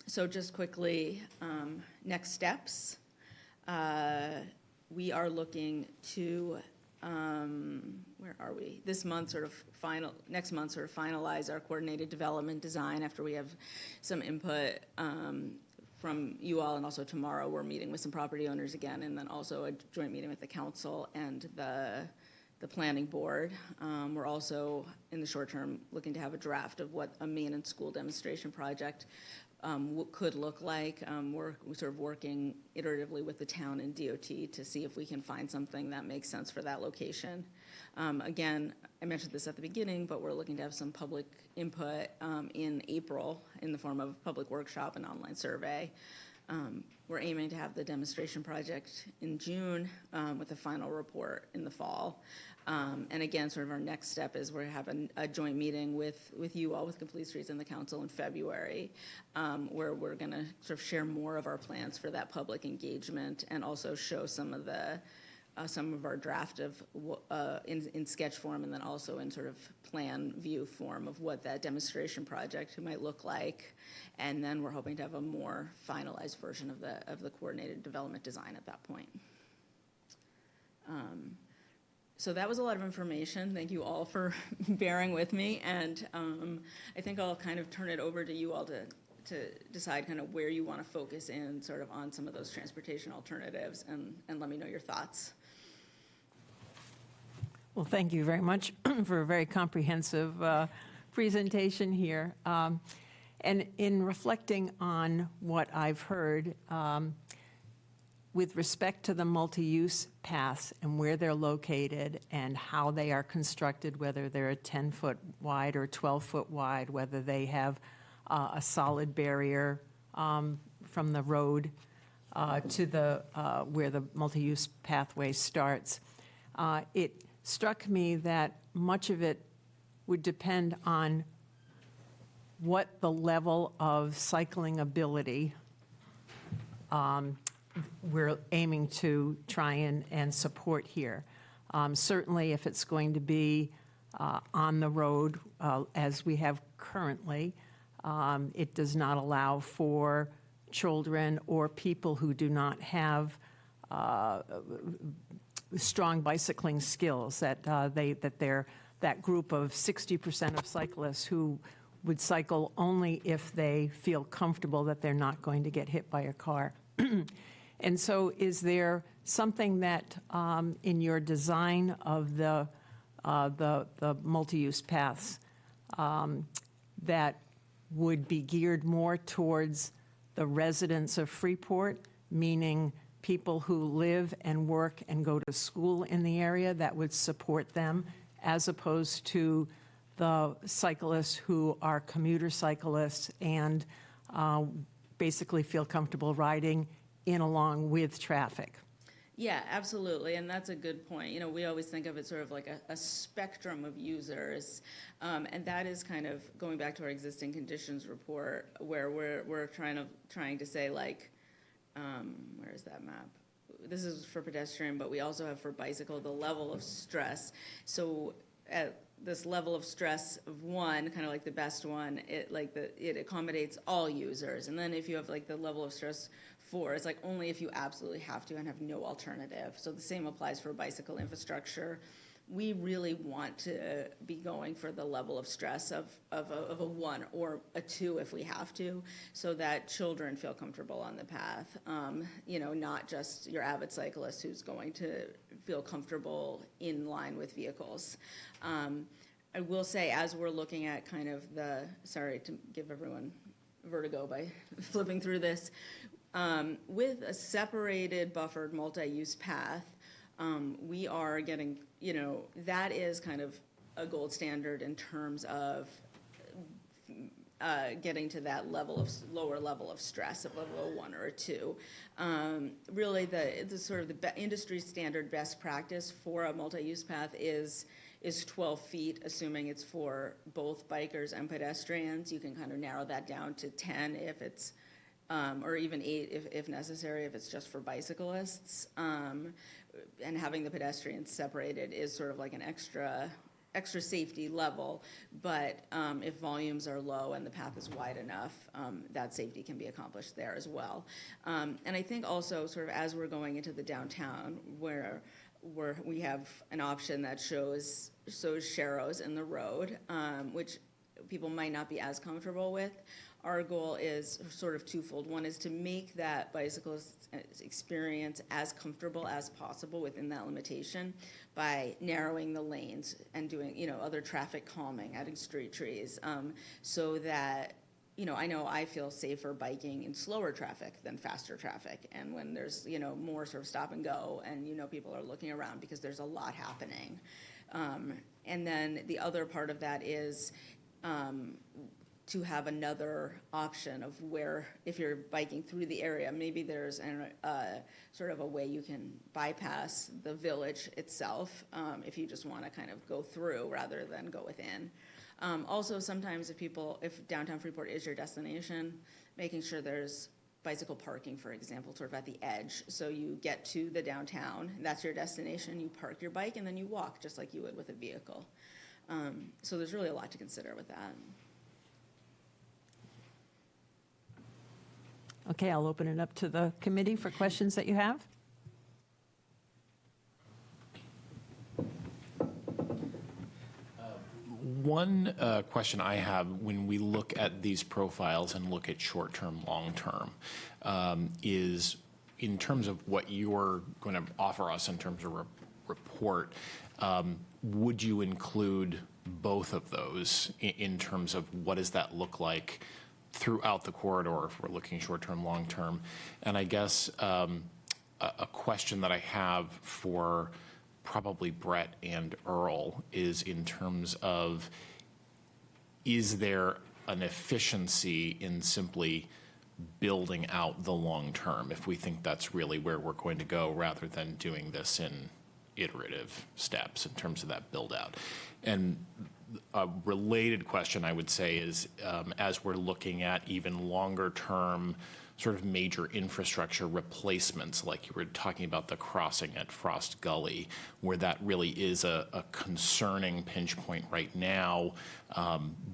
So just quickly, next steps. We are looking to, where are we? This month, next month, finalize our coordinated development design after we have some input from you all, and also tomorrow we're meeting with some property owners again, and then also a joint meeting with the council and the planning board. We're also, in the short term, looking to have a draft of what a main and school demonstration project could look like. We're sort of working iteratively with the town and DOT to see if we can find something that makes sense for that location. Again, I mentioned this at the beginning, but we're looking to have some public input in April in the form of a public workshop and online survey. We're aiming to have the demonstration project in June with a final report in the fall. And again, sort of our next step is we're having a joint meeting with you all, with Complete Streets and the council in February, where we're going to sort of share more of our plans for that public engagement and also show some of our draft of in sketch form, and then also in sort of plan view form of what that demonstration project might look like. And then we're hoping to have a more finalized version of the coordinated development design at that point. So that was a lot of information. Thank you all for bearing with me. And I think I'll kind of turn it over to you all to decide kind of where you want to focus in sort of on some of those transportation alternatives, and let me know your thoughts. Well, thank you very much for a very comprehensive presentation here. And in reflecting on what I've heard, with respect to the multi-use paths and where they're located and how they are constructed, whether they're a 10-foot wide or 12-foot wide, whether they have a solid barrier from the road to the where the multi-use pathway starts, it struck me that much of it would depend on what the level of cycling ability we're aiming to try and support here. Certainly, if it's going to be on the road, as we have currently, it does not allow for children or people who do not have strong bicycling skills, that that group of 60% of cyclists who would cycle only if they feel comfortable that they're not going to get hit by a car. And so is there something that in your design of the multi-use paths that would be geared more towards the residents of Freeport, meaning people who live and work and go to school in the area, that would support them, as opposed to the cyclists who are commuter cyclists and basically feel comfortable riding in along with traffic? Yeah, absolutely, and that's a good point. You know, we always think of it sort of like a spectrum of users, and that is kind of going back to our existing conditions report, where we're trying to say, like, where is that map? This is for pedestrian, but we also have for bicycle the level of stress. So at this level of stress of 1, kind of like the best one, it accommodates all users. And then if you have like the level of stress 4, it's like only if you absolutely have to and have no alternative. So the same applies for bicycle infrastructure. We really want to be going for the level of stress of a 1 or a 2 if we have to, so that children feel comfortable on the path. You know, not just your avid cyclist who's going to feel comfortable in line with vehicles. I will say, as we're looking at kind of sorry to give everyone vertigo by flipping through this, with a separated buffered multi-use path, we are getting, that is kind of a gold standard in terms of getting to that lower level of stress of level 1 or 2. Really, the sort of the industry standard best practice for a multi-use path is 12 feet, assuming it's for both bikers and pedestrians. You can kind of narrow that down to 10 if it's, or even 8 if necessary, if it's just for bicyclists. And having the pedestrians separated is sort of like an extra safety level, but if volumes are low and the path is wide enough, that safety can be accomplished there as well. And I think also sort of as we're going into the downtown, where we have an option that shows sharrows in the road, which people might not be as comfortable with. Our goal is sort of twofold. One is to make that bicyclist experience as comfortable as possible within that limitation by narrowing the lanes and doing, other traffic calming, adding street trees, so that, I know I feel safer biking in slower traffic than faster traffic. And when there's, more sort of stop and go and, people are looking around because there's a lot happening. And then the other part of that is, to have another option of where, if you're biking through the area, maybe there's sort of a way you can bypass the village itself if you just want to kind of go through rather than go within. Also, sometimes if downtown Freeport is your destination, making sure there's bicycle parking, for example, sort of at the edge. So you get to the downtown, that's your destination, you park your bike, and then you walk just like you would with a vehicle. So there's really a lot to consider with that. Okay, I'll open it up to the committee for questions that you have. One question I have when we look at these profiles and look at short-term, long-term, is in terms of what you're going to offer us in terms of report, would you include both of those in terms of what does that look like throughout the corridor if we're looking short-term, long-term? And I guess a question that I have for probably Brett and Earl is in terms of, is there an efficiency in simply building out the long-term if we think that's really where we're going to go rather than doing this in iterative steps in terms of that build-out? And a related question I would say is, as we're looking at even longer-term sort of major infrastructure replacements, like you were talking about the crossing at Frost Gully, where that really is a concerning pinch point right now,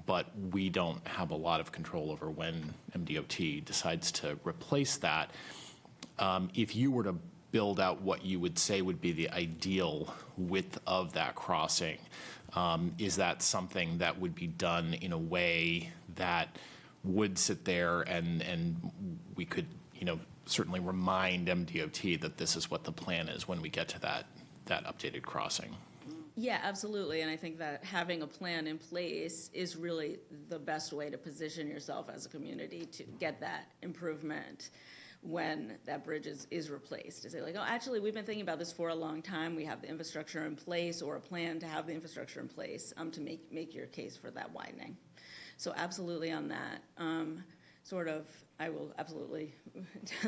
but we don't have a lot of control over when MDOT decides to replace that. If you were to build out what you would say would be the ideal width of that crossing, is that something that would be done in a way that would sit there and we could, certainly remind MDOT that this is what the plan is when we get to that updated crossing? Yeah, absolutely. And I think that having a plan in place is really the best way to position yourself as a community to get that improvement when that bridge is replaced. To say like, oh, actually, we've been thinking about this for a long time. We have the infrastructure in place or a plan to have the infrastructure in place to make your case for that widening. So absolutely on that. I will absolutely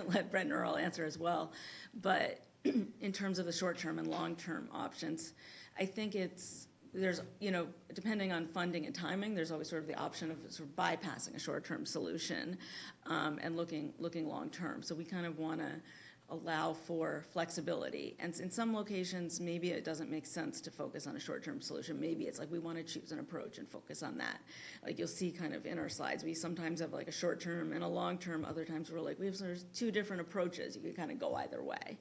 let Brett and Earl answer as well. But in terms of the short-term and long-term options, I think there's, depending on funding and timing, there's always sort of the option of sort of bypassing a short-term solution and looking long-term. So we kind of want to allow for flexibility. And in some locations, maybe it doesn't make sense to focus on a short-term solution. Maybe it's like we want to choose an approach and focus on that. Like you'll see kind of in our slides, we sometimes have like a short-term and a long-term. Other times we're like, we have sort of two different approaches. You can kind of go either way.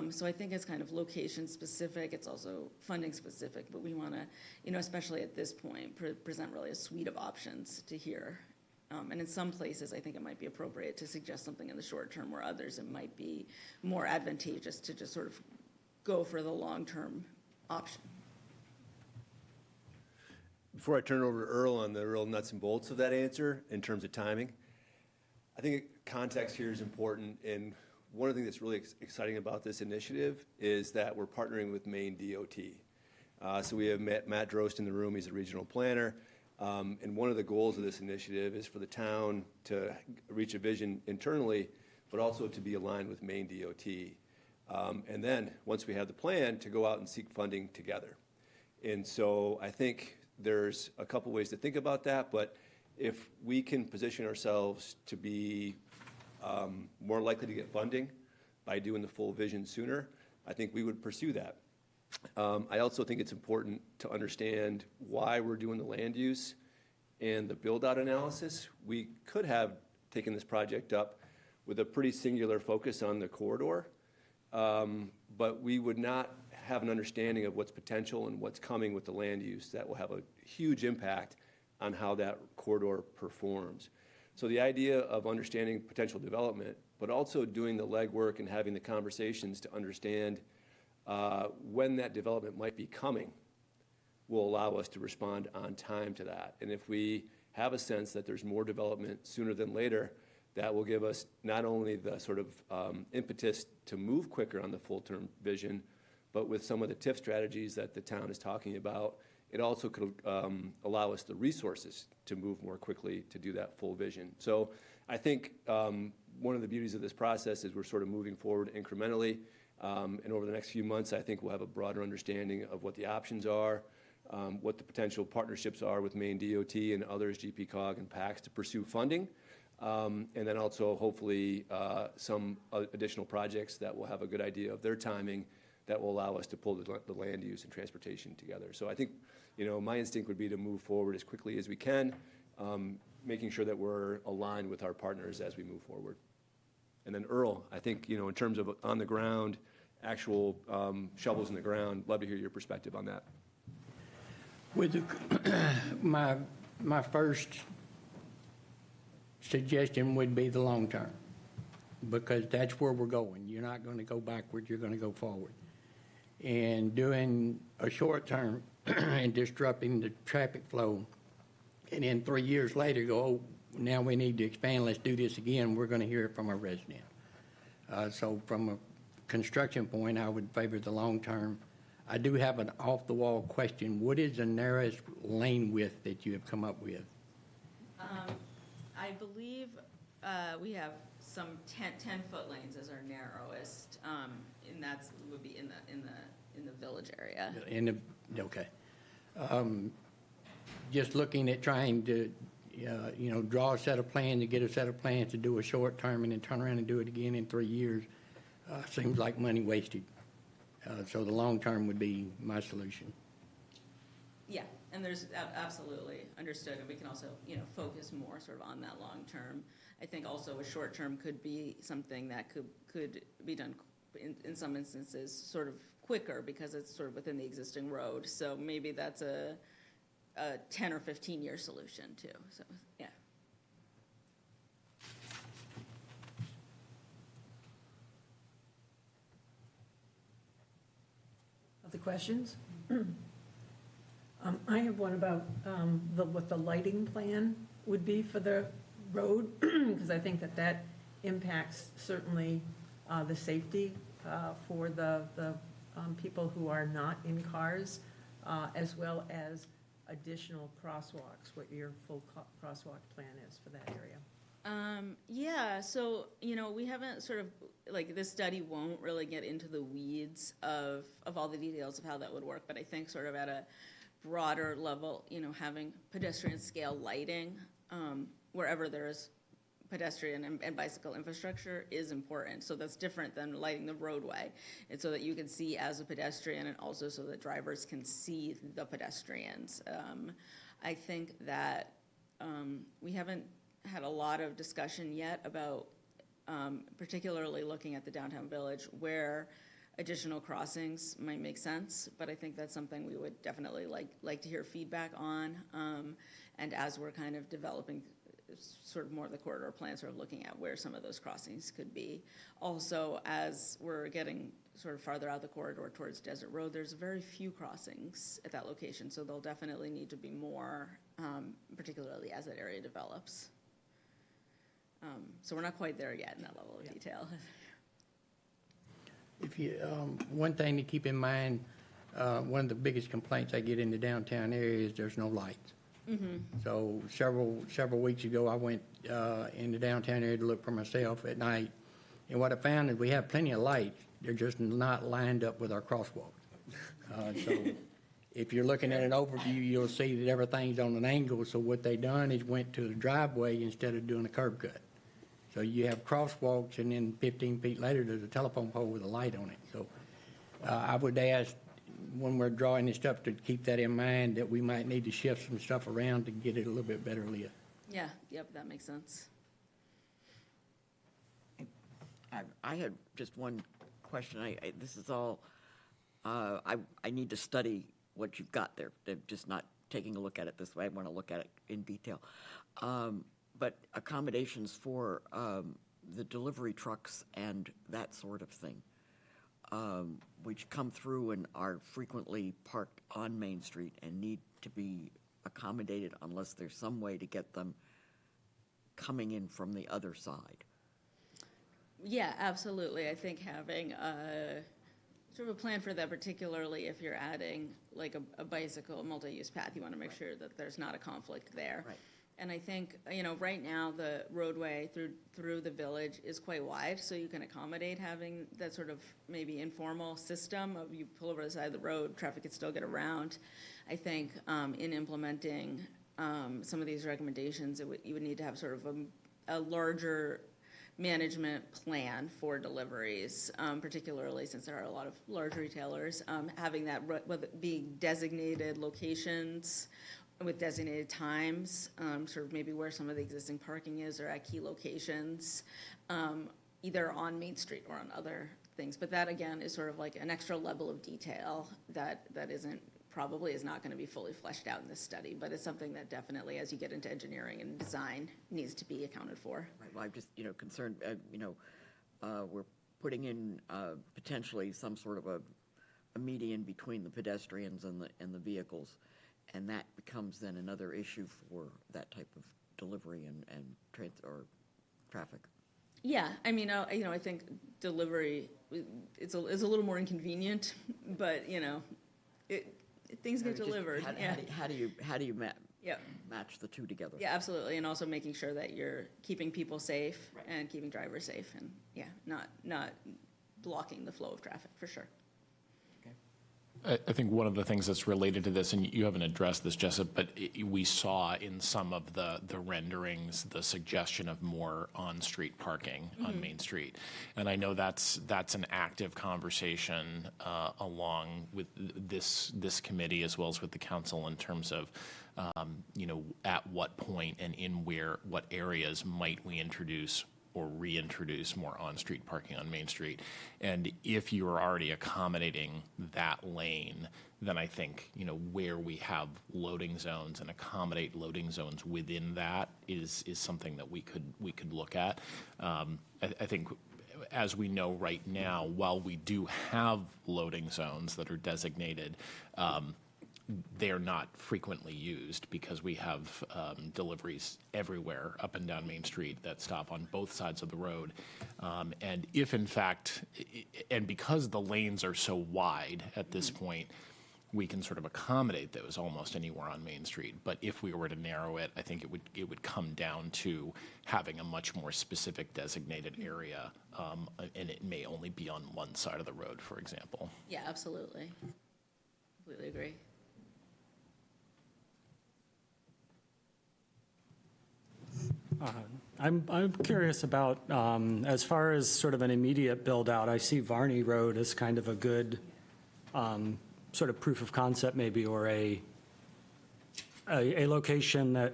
So I think it's kind of location specific. It's also funding specific, but we want to, especially at this point, present really a suite of options to hear. And in some places, I think it might be appropriate to suggest something in the short term, where others it might be more advantageous to just sort of go for the long-term option. Before I turn it over to Earl on the real nuts and bolts of that answer in terms of timing, I think context here is important, and one of the things that's really exciting about this initiative is that we're partnering with Maine DOT. So we have Matt Drost in the room, he's a regional planner. And one of the goals of this initiative is for the town to reach a vision internally, but also to be aligned with Maine DOT. And then, once we have the plan, to go out and seek funding together. And so I think there's a couple ways to think about that, but if we can position ourselves to be more likely to get funding by doing the full vision sooner, I think we would pursue that. I also think it's important to understand why we're doing the land use and the build-out analysis. We could have taken this project up with a pretty singular focus on the corridor, but we would not have an understanding of what's potential and what's coming with the land use that will have a huge impact on how that corridor performs. So the idea of understanding potential development, but also doing the legwork and having the conversations to understand when that development might be coming will allow us to respond on time to that. And if we have a sense that there's more development sooner than later, that will give us not only the sort of impetus to move quicker on the full-term vision, but with some of the TIF strategies that the town is talking about, it also could allow us the resources to move more quickly to do that full vision. So I think one of the beauties of this process is we're sort of moving forward incrementally. And over the next few months, I think we'll have a broader understanding of what the options are, what the potential partnerships are with Maine DOT and others, GPCOG and PACS, to pursue funding. And then also, hopefully, some additional projects that will have a good idea of their timing that will allow us to pull the land use and transportation together. So I think, my instinct would be to move forward as quickly as we can, making sure that we're aligned with our partners as we move forward. And then Earl, I think, in terms of on the ground, actual shovels in the ground, love to hear your perspective on that. With my first suggestion would be the long term, because that's where we're going. You're not going to go backward, you're going to go forward. And doing a short term and disrupting the traffic flow, and then 3 years later go, oh, now we need to expand, let's do this again, we're going to hear it from our residents. So from a construction point, I would favor the long term. I do have an off-the-wall question. What is the narrowest lane width that you have come up with? I believe we have some 10-foot lanes as our narrowest, and that's would be in the village area. Okay. Just looking at trying to, draw a set of plans, to get a set of plans to do a short term and then turn around and do it again in 3 years, seems like money wasted. So the long term would be my solution. Yeah, and there's absolutely understood, and we can also, focus more sort of on that long term. I think also a short term could be something that could be done in some instances sort of quicker because it's sort of within the existing road. So maybe that's a 10 or 15 year solution too. So yeah. Other questions? I have one about what the lighting plan would be for the road, because I think that impacts certainly the safety for the people who are not in cars, as well as additional crosswalks, what your full crosswalk plan is for that area. Yeah, so, we haven't sort of, this study won't really get into the weeds of all the details of how that would work, but I think sort of at a broader level, having pedestrian scale lighting wherever there is pedestrian and bicycle infrastructure is important. So that's different than lighting the roadway. And so that you can see as a pedestrian and also so that drivers can see the pedestrians. I think that we haven't had a lot of discussion yet about particularly looking at the downtown village where additional crossings might make sense, but I think that's something we would definitely like to hear feedback on. And as we're kind of developing sort of more of the corridor plan, sort of looking at where some of those crossings could be. Also, as we're getting sort of farther out the corridor towards Desert Road, there's very few crossings at that location, so there'll definitely need to be more, particularly as that area develops. So we're not quite there yet in that level of detail. If you, one thing to keep in mind, one of the biggest complaints I get in the downtown area is there's no lights. So several weeks ago, I went in the downtown area to look for myself at night, and what I found is we have plenty of lights. They're just not lined up with our crosswalks. So if you're looking at an overview, you'll see that everything's on an angle. So what they done is went to the driveway instead of doing a curb cut. So you have crosswalks, and then 15 feet later, there's a telephone pole with a light on it. So I would ask, when we're drawing this stuff, to keep that in mind, that we might need to shift some stuff around to get it a little bit better lit. Yeah, yep, that makes sense. I had just one question. This is all, I need to study what you've got there. They're just not taking a look at it this way. I want to look at it in detail. But accommodations for the delivery trucks and that sort of thing, which come through and are frequently parked on Main Street and need to be accommodated unless there's some way to get them coming in from the other side. Yeah, absolutely. I think having sort of a plan for that, particularly if you're adding like a bicycle multi-use path, you want to make sure that there's not a conflict there. Right. And I think, right now, the roadway through the village is quite wide, so you can accommodate having that sort of maybe informal system of you pull over the side of the road, traffic can still get around. I think in implementing some of these recommendations, you would need to have sort of a larger management plan for deliveries, particularly since there are a lot of large retailers, having that whether it be designated locations with designated times, sort of maybe where some of the existing parking is or at key locations, either on Main Street or on other things. But that, again, is sort of like an extra level of detail that probably is not going to be fully fleshed out in this study, but it's something that definitely, as you get into engineering and design, needs to be accounted for. Right. Well, I'm just, concerned, we're putting in potentially some sort of a median between the pedestrians and the vehicles, and that becomes then another issue for that type of delivery and or traffic. Yeah, I mean, I think delivery is a little more inconvenient, but things get delivered. How do you match the two together? Yeah, absolutely, and also making sure that you're keeping people safe and keeping drivers safe, and not blocking the flow of traffic for sure. I think one of the things that's related to this, and you haven't addressed this, Jessup, but we saw in some of the renderings the suggestion of more on-street parking on Main Street. And I know that's an active conversation along with this committee as well as with the council in terms of, at what point and in what areas might we introduce or reintroduce more on-street parking on Main Street. And if you're already accommodating that lane, then I think, where we have loading zones and accommodate loading zones within that is something that we could look at. I think, as we know right now, while we do have loading zones that are designated, they're not frequently used because we have deliveries everywhere up and down Main Street that stop on both sides of the road. And if in fact, and because the lanes are so wide at this point, we can sort of accommodate those almost anywhere on Main Street. But if we were to narrow it, I think it would come down to having a much more specific designated area, and it may only be on one side of the road, for example. Yeah, absolutely. Completely agree. I'm curious about, as far as sort of an immediate build-out, I see Varney Road as kind of a good sort of proof of concept maybe, or a location that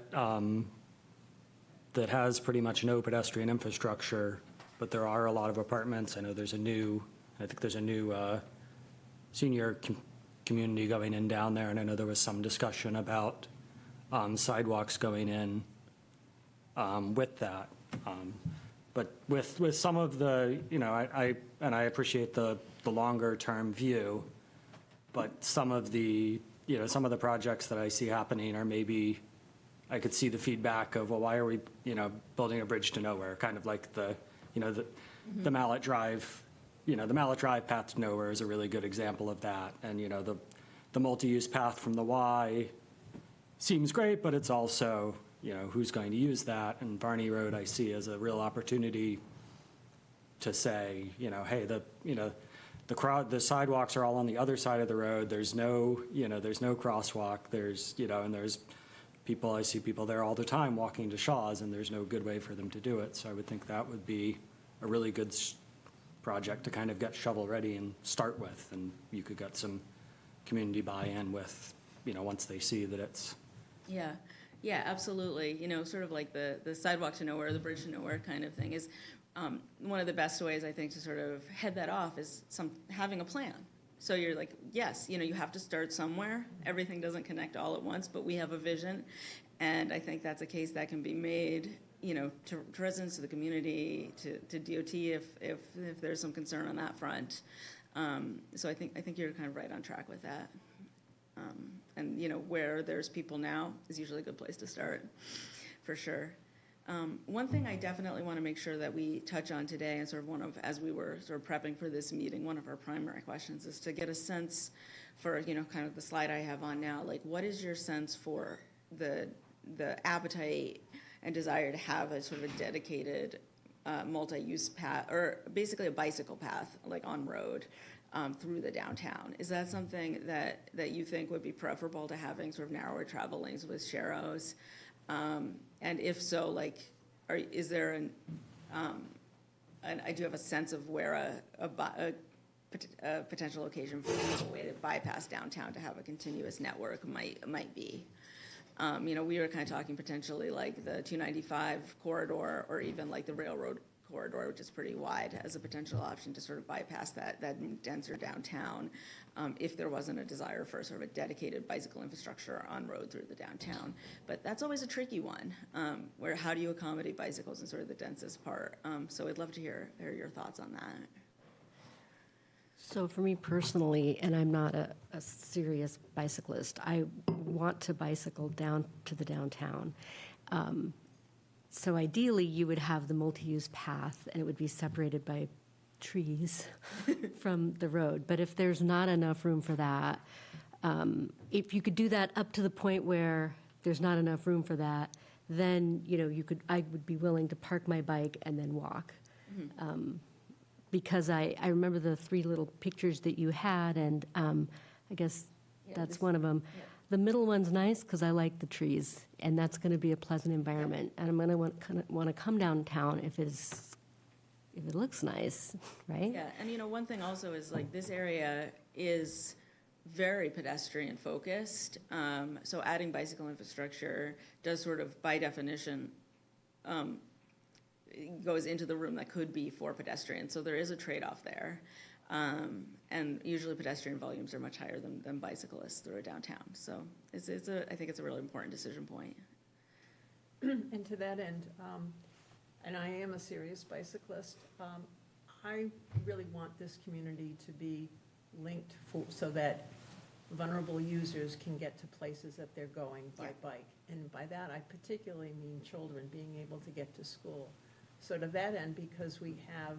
has pretty much no pedestrian infrastructure, but there are a lot of apartments. I know I think there's a new senior community going in down there, and I know there was some discussion about sidewalks going in with that. But with some of the, I appreciate the longer term view, but some of the projects that I see happening are maybe, I could see the feedback of, well, why are we, building a bridge to nowhere? Kind of like the Mallet Drive, the Mallet Drive path to nowhere is a really good example of that. And, the multi-use path from the Y seems great, but it's also, who's going to use that? And Barney Road I see as a real opportunity to say, hey, the sidewalks are all on the other side of the road. There's no crosswalk. And there's people, I see people there all the time walking to Shaw's, and there's no good way for them to do it. So I would think that would be a really good project to kind of get shovel-ready and start with. And you could get some community buy-in with, once they see that it's. Yeah, yeah, absolutely. Sort of like the sidewalk to nowhere, the bridge to nowhere kind of thing is one of the best ways, I think, to sort of head that off is having a plan. So you're like, yes, you have to start somewhere. Everything doesn't connect all at once, but we have a vision. And I think that's a case that can be made, to residents of the community, to DOT if there's some concern on that front. So I think you're kind of right on track with that. And where there's people now is usually a good place to start, for sure. One thing I definitely want to make sure that we touch on today, and sort of as we were sort of prepping for this meeting, one of our primary questions is to get a sense for, kind of the slide I have on now, like what is your sense for the appetite and desire to have a sort of a dedicated multi-use path, or basically a bicycle path, like on road, through the downtown? Is that something that you think would be preferable to having sort of narrower travel lanes with sharrows? And if so, is there I do have a sense of where a potential location for a way to bypass downtown to have a continuous network might be. We were kind of talking potentially like the 295 corridor, or even like the railroad corridor, which is pretty wide, as a potential option to sort of bypass that denser downtown, if there wasn't a desire for sort of a dedicated bicycle infrastructure on road through the downtown. But that's always a tricky one, where how do you accommodate bicycles in sort of the densest part? So I'd love to hear your thoughts on that. So for me personally, and I'm not a serious bicyclist, I want to bicycle down to the downtown. So ideally, you would have the multi-use path, and it would be separated by trees from the road. But if there's not enough room for that, if you could do that up to the point where there's not enough room for that, then I would be willing to park my bike and then walk. Mm-hmm. Because I remember the 3 little pictures that you had, and I guess that's one of them. Yeah. The middle one's nice because I like the trees, and that's going to be a pleasant environment. And I'm going to want to come downtown if it looks nice, right? Yeah, and one thing also is like this area is very pedestrian focused. So adding bicycle infrastructure does sort of, by definition, goes into the room that could be for pedestrians. So there is a trade-off there. And usually pedestrian volumes are much higher than bicyclists through a downtown. So I think it's a really important decision point. And to that end, and I am a serious bicyclist, I really want this community to be linked so that vulnerable users can get to places that they're going by bike. And by that, I particularly mean children being able to get to school. So to that end, because we have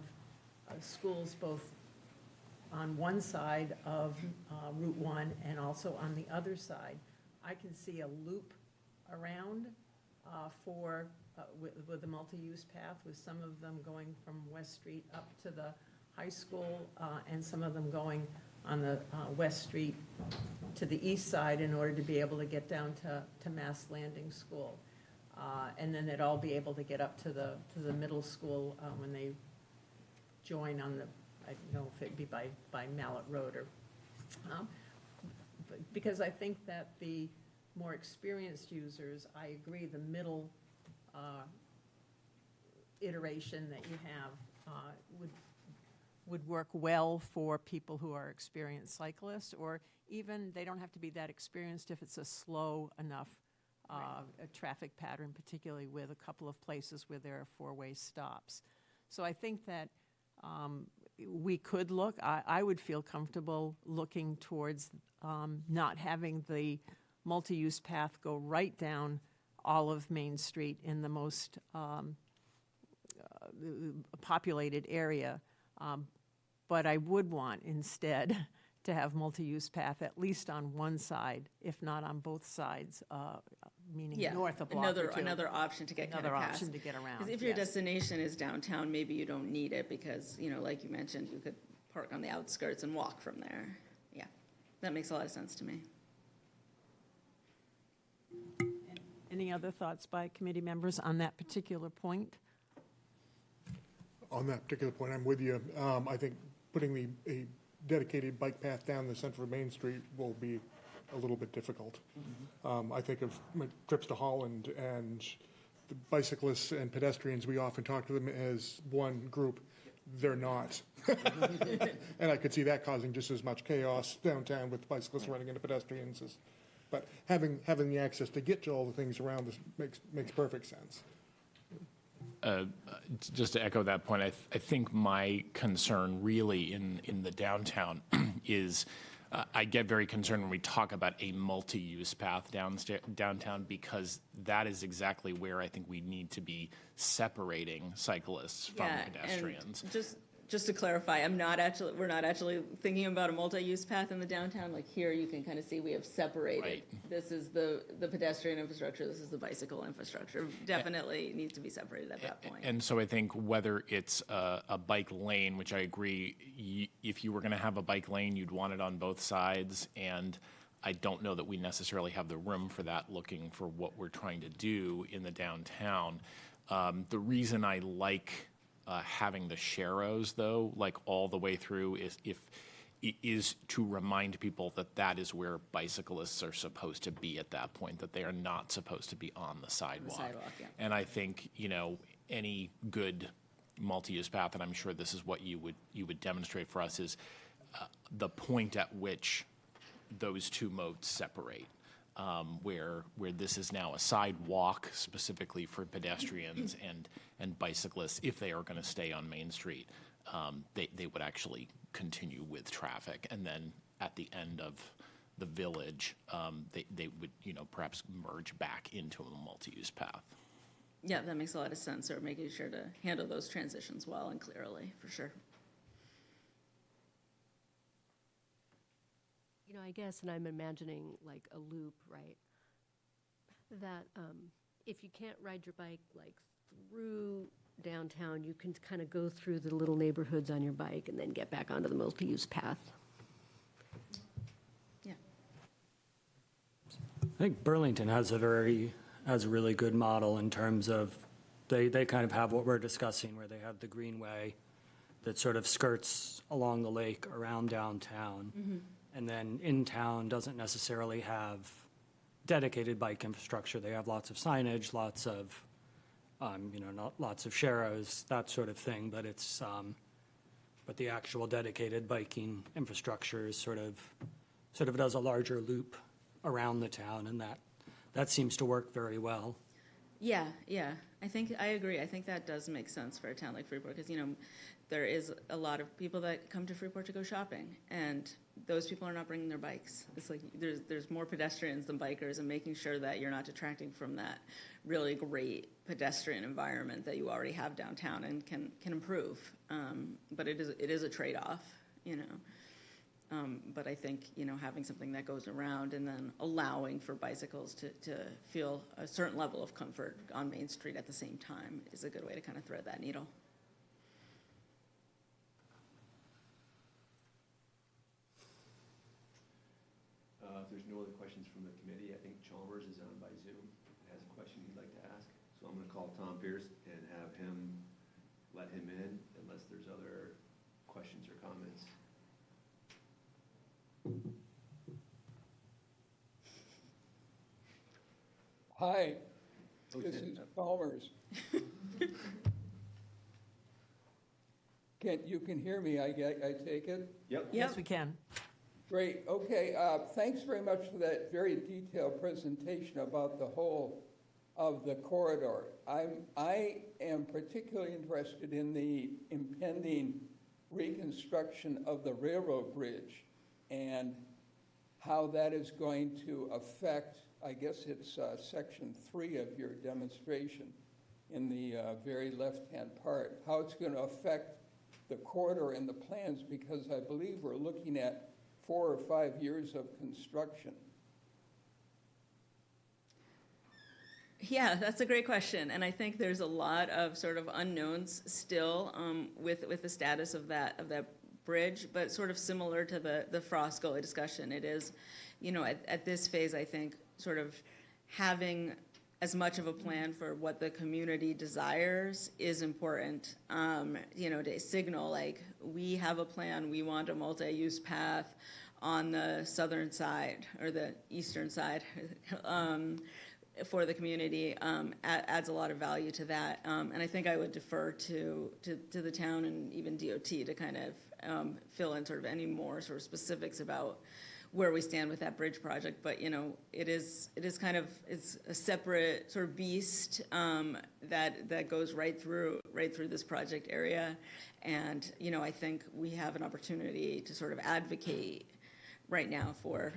schools both on one side of Route 1 and also on the other side, I can see a loop around with a multi-use path, with some of them going from West Street up to the high school, and some of them going on the West Street to the east side in order to be able to get down to Mass Landing School. And then they'd all be able to get up to the middle school when they join on the, I don't know if it'd be by Mallet Road or, because I think that the more experienced users, I agree, the middle iteration that you have would work well for people who are experienced cyclists, or even they don't have to be that experienced if it's a slow enough a traffic pattern, particularly with a couple of places where there are 4-way stops. So I think that we could look, I would feel comfortable looking towards not having the multi-use path go right down all of Main Street in the most populated area, but I would want instead to have multi-use path at least on one side, if not on both sides, meaning Yeah, north of block or two. another option to get kind of Another past. option to get around, Because if your yes. destination is downtown, maybe you don't need it because, like you mentioned, you could park on the outskirts and walk from there. Yeah, that makes a lot of sense to me. Any other thoughts by committee members on that particular point? On that particular point, I'm with you. I think putting a dedicated bike path down the center of Main Street will be a little bit difficult. I think of my trips to Holland, and the bicyclists and pedestrians, we often talk to them as one group. They're not. And I could see that causing just as much chaos downtown with bicyclists running into pedestrians. But having the access to get to all the things around this makes perfect sense. Just to echo that point, I think my concern really in the downtown is I get very concerned when we talk about a multi-use path downtown, because that is exactly where I think we need to be separating cyclists from pedestrians. And just to clarify, we're not actually thinking about a multi-use path in the downtown. Like here, you can kind of see we have separated. Right. This is the pedestrian infrastructure, this is the bicycle infrastructure. Definitely needs to be separated at that point. And so I think whether it's a bike lane, which I agree, if you were going to have a bike lane, you'd want it on both sides. And I don't know that we necessarily have the room for that, looking for what we're trying to do in the downtown. The reason I like having the sharrows, though, like all the way through, is to remind people that is where bicyclists are supposed to be at that point, that they are not supposed to be on the sidewalk. Yeah. And I think, any good multi-use path, and I'm sure this is what you would demonstrate for us, is the point at which those two modes separate. Where this is now a sidewalk specifically for pedestrians and bicyclists, if they are going to stay on Main Street, they would actually continue with traffic. And then at the end of the village, they would, perhaps merge back into a multi-use path. Yeah, that makes a lot of sense, or making sure to handle those transitions well and clearly, for sure. I guess, and I'm imagining like a loop, right? That if you can't ride your bike like through downtown, you can kind of go through the little neighborhoods on your bike and then get back onto the multi-use path. Yeah. I think Burlington has a really good model in terms of they kind of have what we're discussing, where they have the greenway that sort of skirts along the lake around downtown. Mm-hmm. And then in town doesn't necessarily have dedicated bike infrastructure. They have lots of signage, lots of, lots of sharrows, that sort of thing. But but the actual dedicated biking infrastructure is sort of does a larger loop around the town, and that seems to work very well. Yeah. I agree. I think that does make sense for a town like Freeport, because, there is a lot of people that come to Freeport to go shopping, and those people are not bringing their bikes. It's like there's more pedestrians than bikers, and making sure that you're not detracting from that really great pedestrian environment that you already have downtown and can improve. But it is a trade-off, But I think, having something that goes around and then allowing for bicycles to feel a certain level of comfort on Main Street at the same time is a good way to kind of thread that needle. If there's no other questions from the committee, I think Chalmers is on by Zoom and has a question he'd like to ask. So I'm going to call Tom Pierce and let him in unless there's other questions or comments. Hi, this is Chalmers. You can hear me, I take it? Yep. Yes, we can. Great, okay. Thanks very much for that very detailed presentation about the whole of the corridor. I am particularly interested in the impending reconstruction of the railroad bridge and how that is going to affect, I guess it's section 3 of your demonstration in the very left-hand part, how it's going to affect the corridor and the plans, because I believe we're looking at 4 or 5 years of construction. Yeah, that's a great question, and I think there's a lot of sort of unknowns still with the status of that bridge, but sort of similar to the Frost Gully discussion. It is, at this phase, I think, sort of having as much of a plan for what the community desires is important. To signal, like, we have a plan, we want a multi-use path on the southern side or the eastern side. For the community, adds a lot of value to that. And I think I would defer to the town and even DOT to kind of fill in sort of any more sort of specifics about where we stand with that bridge project. But, it is kind of, it's a separate sort of beast that goes right through this project area. And, I think we have an opportunity to sort of advocate right now for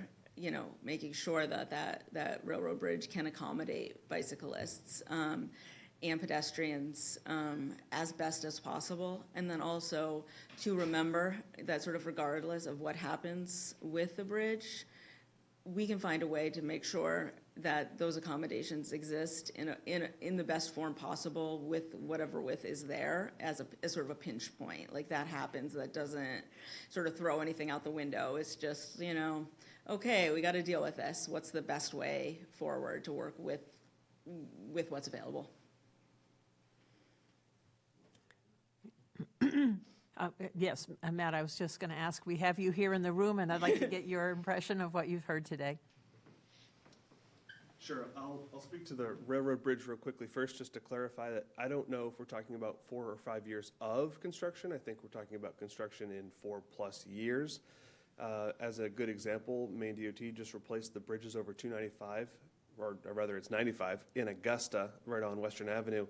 making sure that railroad bridge can accommodate bicyclists and pedestrians as best as possible. And then also to remember that sort of regardless of what happens with the bridge, we can find a way to make sure that those accommodations exist in the best form possible with whatever width is there as sort of a pinch point. Like, that happens, that doesn't sort of throw anything out the window. It's just, okay, we got to deal with this. What's the best way forward to work with what's available? Yes, Matt, I was just going to ask, we have you here in the room, and I'd like to get your impression of what you've heard today. Sure. I'll speak to the railroad bridge real quickly first, just to clarify that I don't know if we're talking about 4 or 5 years of construction. I think we're talking about construction in 4+ years. As a good example, Maine DOT just replaced the bridges over 295, or rather it's 95, in Augusta, right on Western Avenue,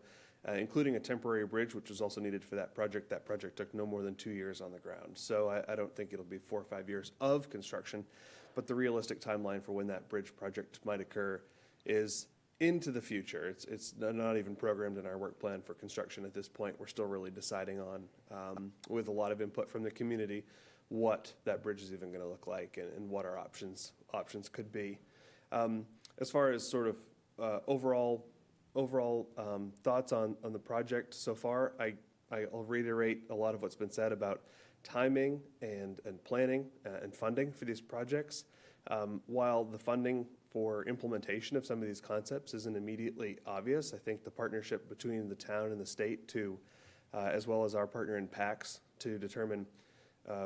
including a temporary bridge, which was also needed for that project. That project took no more than 2 years on the ground. So I don't think it'll be 4 or 5 years of construction, but the realistic timeline for when that bridge project might occur is into the future. It's not even programmed in our work plan for construction at this point. We're still really deciding on, with a lot of input from the community, what that bridge is even going to look like and what our options could be. As far as sort of overall thoughts on the project so far, I'll reiterate a lot of what's been said about timing and planning and funding for these projects. While the funding for implementation of some of these concepts isn't immediately obvious, I think the partnership between the town and the state to, as well as our partner in PACS, to determine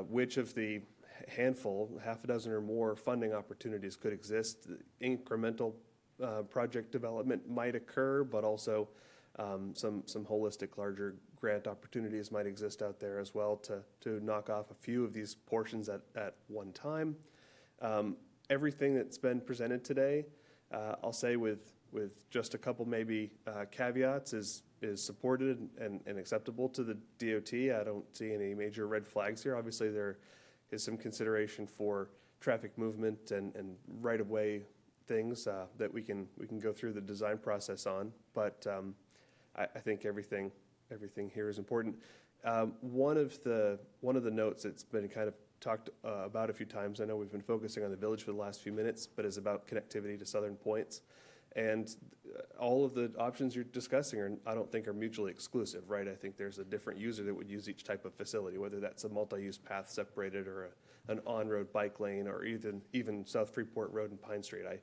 which of the handful, half a dozen or more funding opportunities could exist. Incremental project development might occur, but also some holistic larger grant opportunities might exist out there as well to knock off a few of these portions at one time. Everything that's been presented today, I'll say with just a couple maybe caveats, is supported and acceptable to the DOT. I don't see any major red flags here. Obviously, there is some consideration for traffic movement and right-of-way things that we can go through the design process on. But I think everything here is important. One of the notes that's been kind of talked about a few times, I know we've been focusing on the village for the last few minutes, but is about connectivity to southern points. And all of the options you're discussing I don't think are mutually exclusive, right? I think there's a different user that would use each type of facility, whether that's a multi-use path separated or an on-road bike lane, or even South Freeport Road and Pine Street. I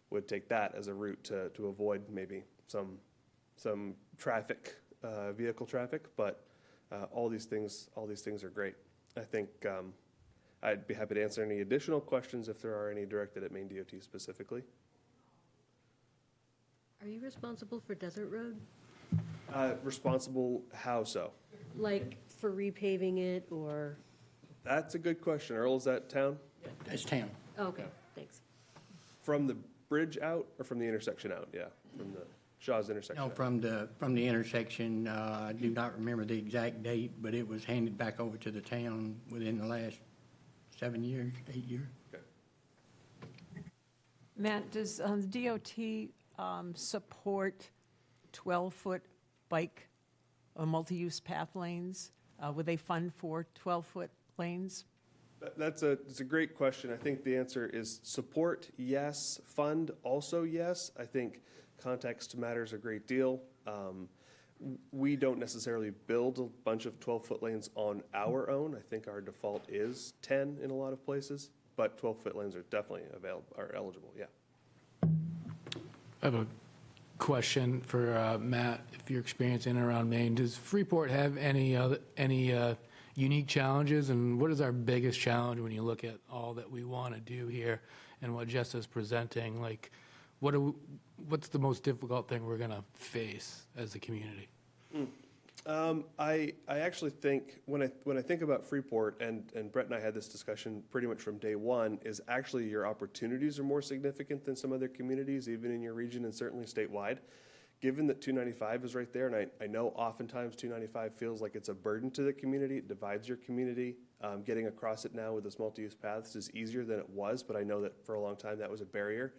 would take that as a route to avoid maybe some traffic, vehicle traffic, but all these things are great. I think I'd be happy to answer any additional questions if there are any directed at Maine DOT specifically. Are you responsible for Desert Road? Responsible how so? Like for repaving it or? That's a good question. Earl, is that town? That's town. Okay, thanks. From the bridge out or from the intersection out? Yeah, from the Shaw's intersection. No, out. from the intersection. I do not remember the exact date, but it was handed back over to the town within the last 7 years, 8 years. Okay. Matt, does the DOT support 12-foot bike multi-use path lanes Would they fund for 12-foot lanes? That's a great question. I think the answer is support, yes. Fund, also yes. I think context matters a great deal. We don't necessarily build a bunch of 12-foot lanes on our own. I think our default is 10 in a lot of places, but 12-foot lanes are definitely are eligible, yeah. I have a question for Matt. If you're experiencing around Maine, does Freeport have any unique challenges, and what is our biggest challenge when you look at all that we want to do here and what Jessica's presenting? Like, what's the most difficult thing we're going to face as a community? I actually think when I think about Freeport, and Brett and I had this discussion pretty much from day one, is actually your opportunities are more significant than some other communities, even in your region and certainly statewide. Given that 295 is right there, and I know oftentimes 295 feels like it's a burden to the community, it divides your community. Getting across it now with this multi-use paths is easier than it was, but I know that for a long time that was a barrier.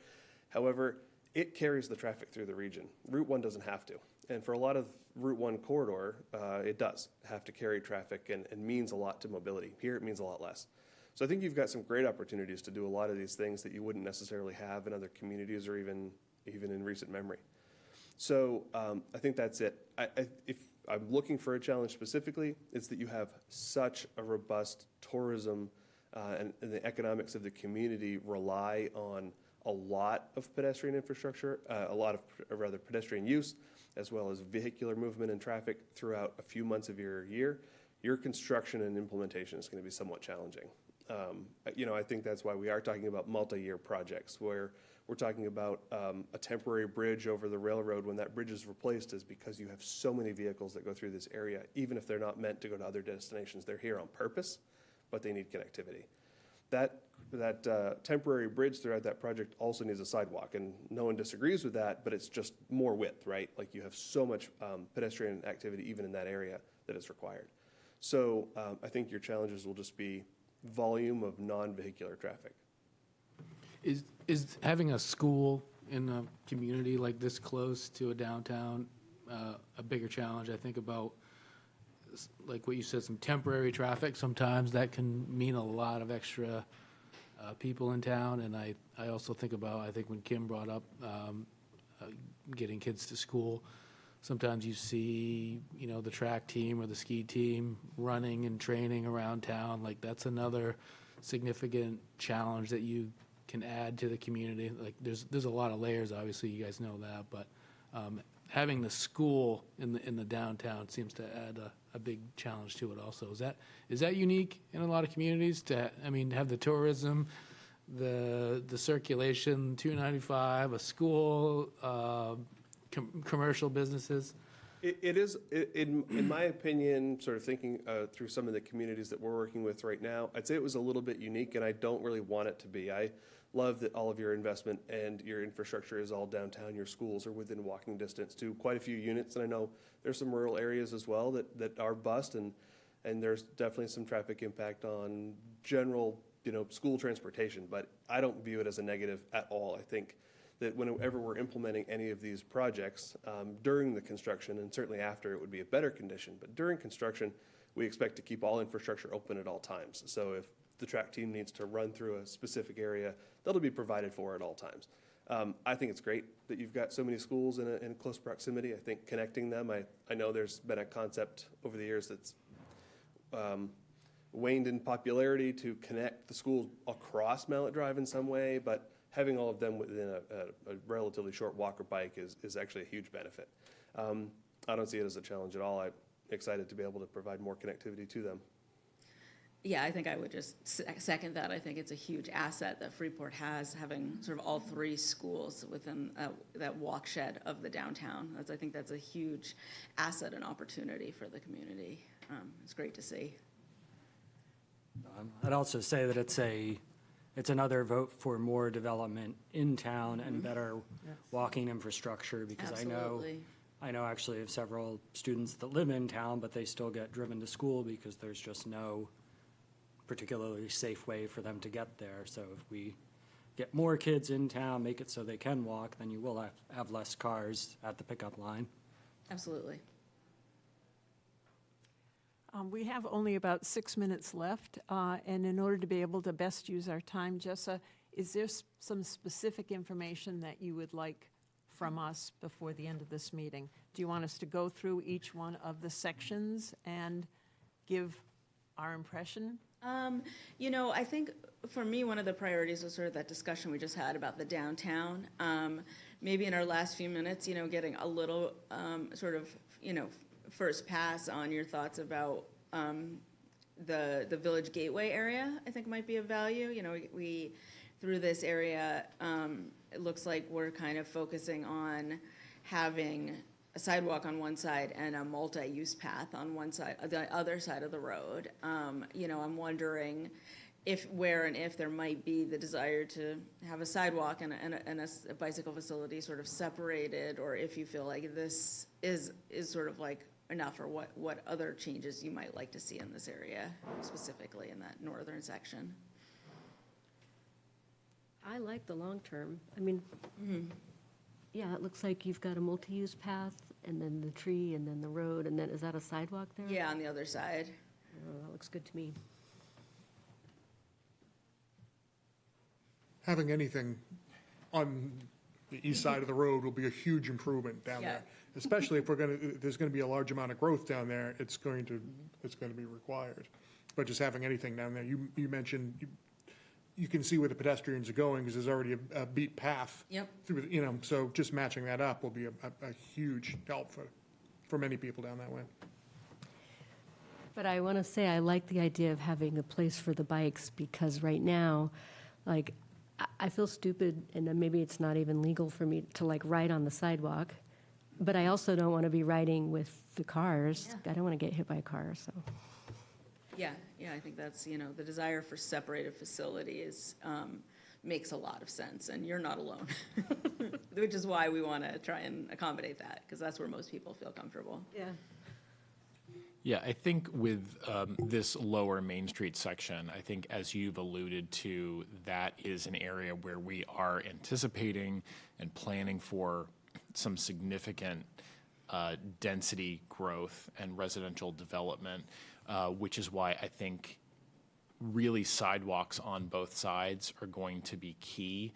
However, it carries the traffic through the region. Route 1 doesn't have to. And for a lot of Route 1 corridor, it does have to carry traffic and means a lot to mobility. Here it means a lot less. So I think you've got some great opportunities to do a lot of these things that you wouldn't necessarily have in other communities or even in recent memory. So I think that's it. If I'm looking for a challenge specifically, it's that you have such a robust tourism and the economics of the community rely on a lot of pedestrian infrastructure, a lot of rather pedestrian use, as well as vehicular movement and traffic throughout a few months of your year. Your construction and implementation is going to be somewhat challenging. I think that's why we are talking about multi-year projects where we're talking about a temporary bridge over the railroad. When that bridge is replaced is because you have so many vehicles that go through this area, even if they're not meant to go to other destinations. They're here on purpose, but they need connectivity. That temporary bridge throughout that project also needs a sidewalk, and no one disagrees with that, but it's just more width, right? Like you have so much pedestrian activity even in that area that is required. So I think your challenges will just be volume of non-vehicular traffic. Is having a school in a community like this close to a downtown a bigger challenge? I think about, like what you said, some temporary traffic. Sometimes that can mean a lot of extra people in town. And I also think about, I think when Kim brought up getting kids to school, sometimes you see, the track team or the ski team running and training around town. Like that's another significant challenge that you can add to the community. Like there's a lot of layers, obviously, you guys know that, but having the school in the downtown seems to add a big challenge to it also. Is that unique in a lot of communities to, have the tourism, the circulation, 295, a school, commercial businesses? It is, in my opinion, sort of thinking through some of the communities that we're working with right now, I'd say it was a little bit unique, and I don't really want it to be. I love that all of your investment and your infrastructure is all downtown. Your schools are within walking distance to quite a few units, and I know there's some rural areas as well that are bust, and there's definitely some traffic impact on general, school transportation, but I don't view it as a negative at all. I think that whenever we're implementing any of these projects, during the construction, and certainly after, it would be a better condition. But during construction, we expect to keep all infrastructure open at all times. So if the track team needs to run through a specific area, that'll be provided for at all times. I think it's great that you've got so many schools in close proximity. I think connecting them, I know there's been a concept over the years that's waned in popularity to connect the schools across Mallet Drive in some way, but having all of them within a relatively short walk or bike is actually a huge benefit. I don't see it as a challenge at all. I'm excited to be able to provide more connectivity to them. Yeah, I think I would just second that. I think it's a huge asset that Freeport has, having sort of all three schools within that walk shed of the downtown. I think that's a huge asset and opportunity for the community. It's great to see. I'd also say that it's another vote for more development in town and better walking infrastructure, because Absolutely. I know actually of several students that live in town, but they still get driven to school because there's just no particularly safe way for them to get there. So if we get more kids in town, make it so they can walk, then you will have less cars at the pickup line. Absolutely. We have only about 6 minutes left, and in order to be able to best use our time, Jessa, is there some specific information that you would like from us before the end of this meeting? Do you want us to go through each one of the sections and give our impression? I think for me, one of the priorities was sort of that discussion we just had about the downtown. Maybe in our last few minutes, getting a little sort of, first pass on your thoughts about the Village Gateway area, I think might be of value. We through this area, it looks like we're kind of focusing on having a sidewalk on one side and a multi-use path on one side, the other side of the road. I'm wondering where and if there might be the desire to have a sidewalk and a bicycle facility sort of separated, or if you feel like this is sort of like enough, or what other changes you might like to see in this area, specifically in that northern section. I like the long term. I mean, yeah, it looks like you've got a multi-use path, and then the tree, and then the road, and then, is that a sidewalk there? Yeah, on the other side. Oh, that looks good to me. Having anything on the east side of the road will be a huge improvement down there. Especially if there's gonna be a large amount of growth down there, it's going to be required. But just having anything down there, you mentioned, you can see where the pedestrians are going, because there's already a beat path. Yep. Through, so just matching that up will be a huge help for many people down that way. But I want to say, I like the idea of having a place for the bikes, because right now, like, I feel stupid, and then maybe it's not even legal for me to like ride on the sidewalk, but I also don't want to be riding with the cars. I don't want to get hit by a car, so. Yeah, I think that's, the desire for separated facilities makes a lot of sense, and you're not alone, which is why we want to try and accommodate that, because that's where most people feel comfortable. Yeah. Yeah, I think with this lower Main Street section, I think as you've alluded to, that is an area where we are anticipating and planning for some significant density growth and residential development, which is why I think really sidewalks on both sides are going to be key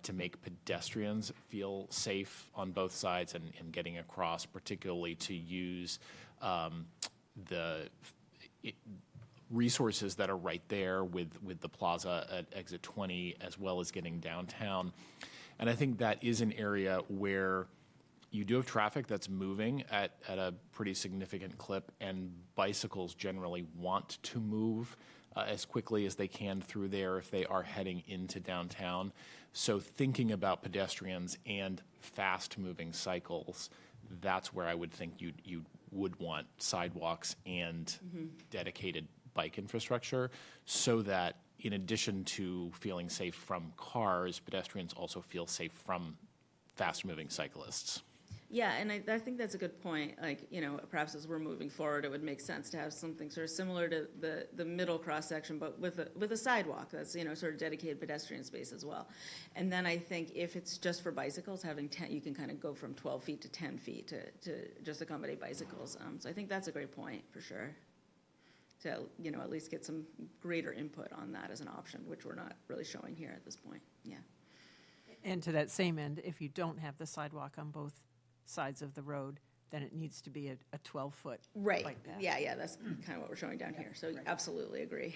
to make pedestrians feel safe on both sides and getting across, particularly to use the resources that are right there with the plaza at exit 20, as well as getting downtown. And I think that is an area where you do have traffic that's moving at a pretty significant clip, and bicycles generally want to move as quickly as they can through there if they are heading into downtown. So thinking about pedestrians and fast-moving cycles, that's where I would think you would want sidewalks and dedicated bike infrastructure, so that in addition to feeling safe from cars, pedestrians also feel safe from fast-moving cyclists. Yeah, and I think that's a good point. Like, perhaps as we're moving forward, it would make sense to have something sort of similar to the middle cross-section, but with a sidewalk that's, sort of dedicated pedestrian space as well. And then I think if it's just for bicycles, having 10, you can kind of go from 12 feet to 10 feet to just accommodate bicycles. So I think that's a great point, for sure. To, at least get some greater input on that as an option, which we're not really showing here at this point. Yeah. And to that same end, if you don't have the sidewalk on both sides of the road, then it needs to be a 12-foot Right. bike path. Yeah, that's kind of what we're showing down here. So absolutely agree.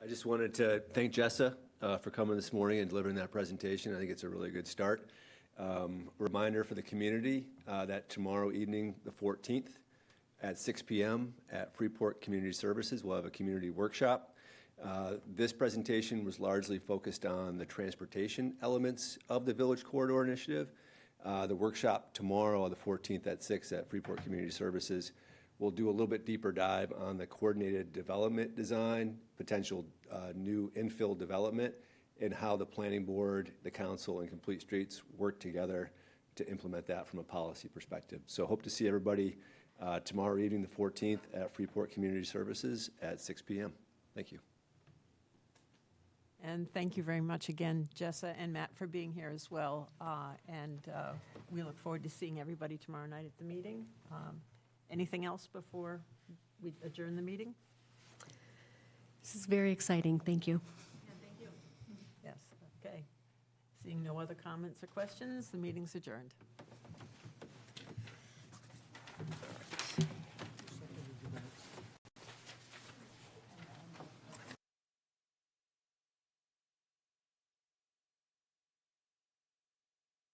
I just wanted to thank Jessa for coming this morning and delivering that presentation. I think it's a really good start. Reminder for the community that tomorrow evening, the 14th, at 6 p.m. at Freeport Community Services, we'll have a community workshop. This presentation was largely focused on the transportation elements of the Village Corridor Initiative. The workshop tomorrow, the 14th at 6 at Freeport Community Services, we'll do a little bit deeper dive on the coordinated development design, potential new infill development, and how the planning board, the council, and Complete Streets work together to implement that from a policy perspective. So hope to see everybody tomorrow evening, the 14th, at Freeport Community Services at 6 p.m. Thank you. And thank you very much again, Jessa and Matt, for being here as well. We look forward to seeing everybody tomorrow night at the meeting. Anything else before we adjourn the meeting? This is very exciting. Thank you. Yes, okay. Seeing no other comments or questions, the meeting's adjourned.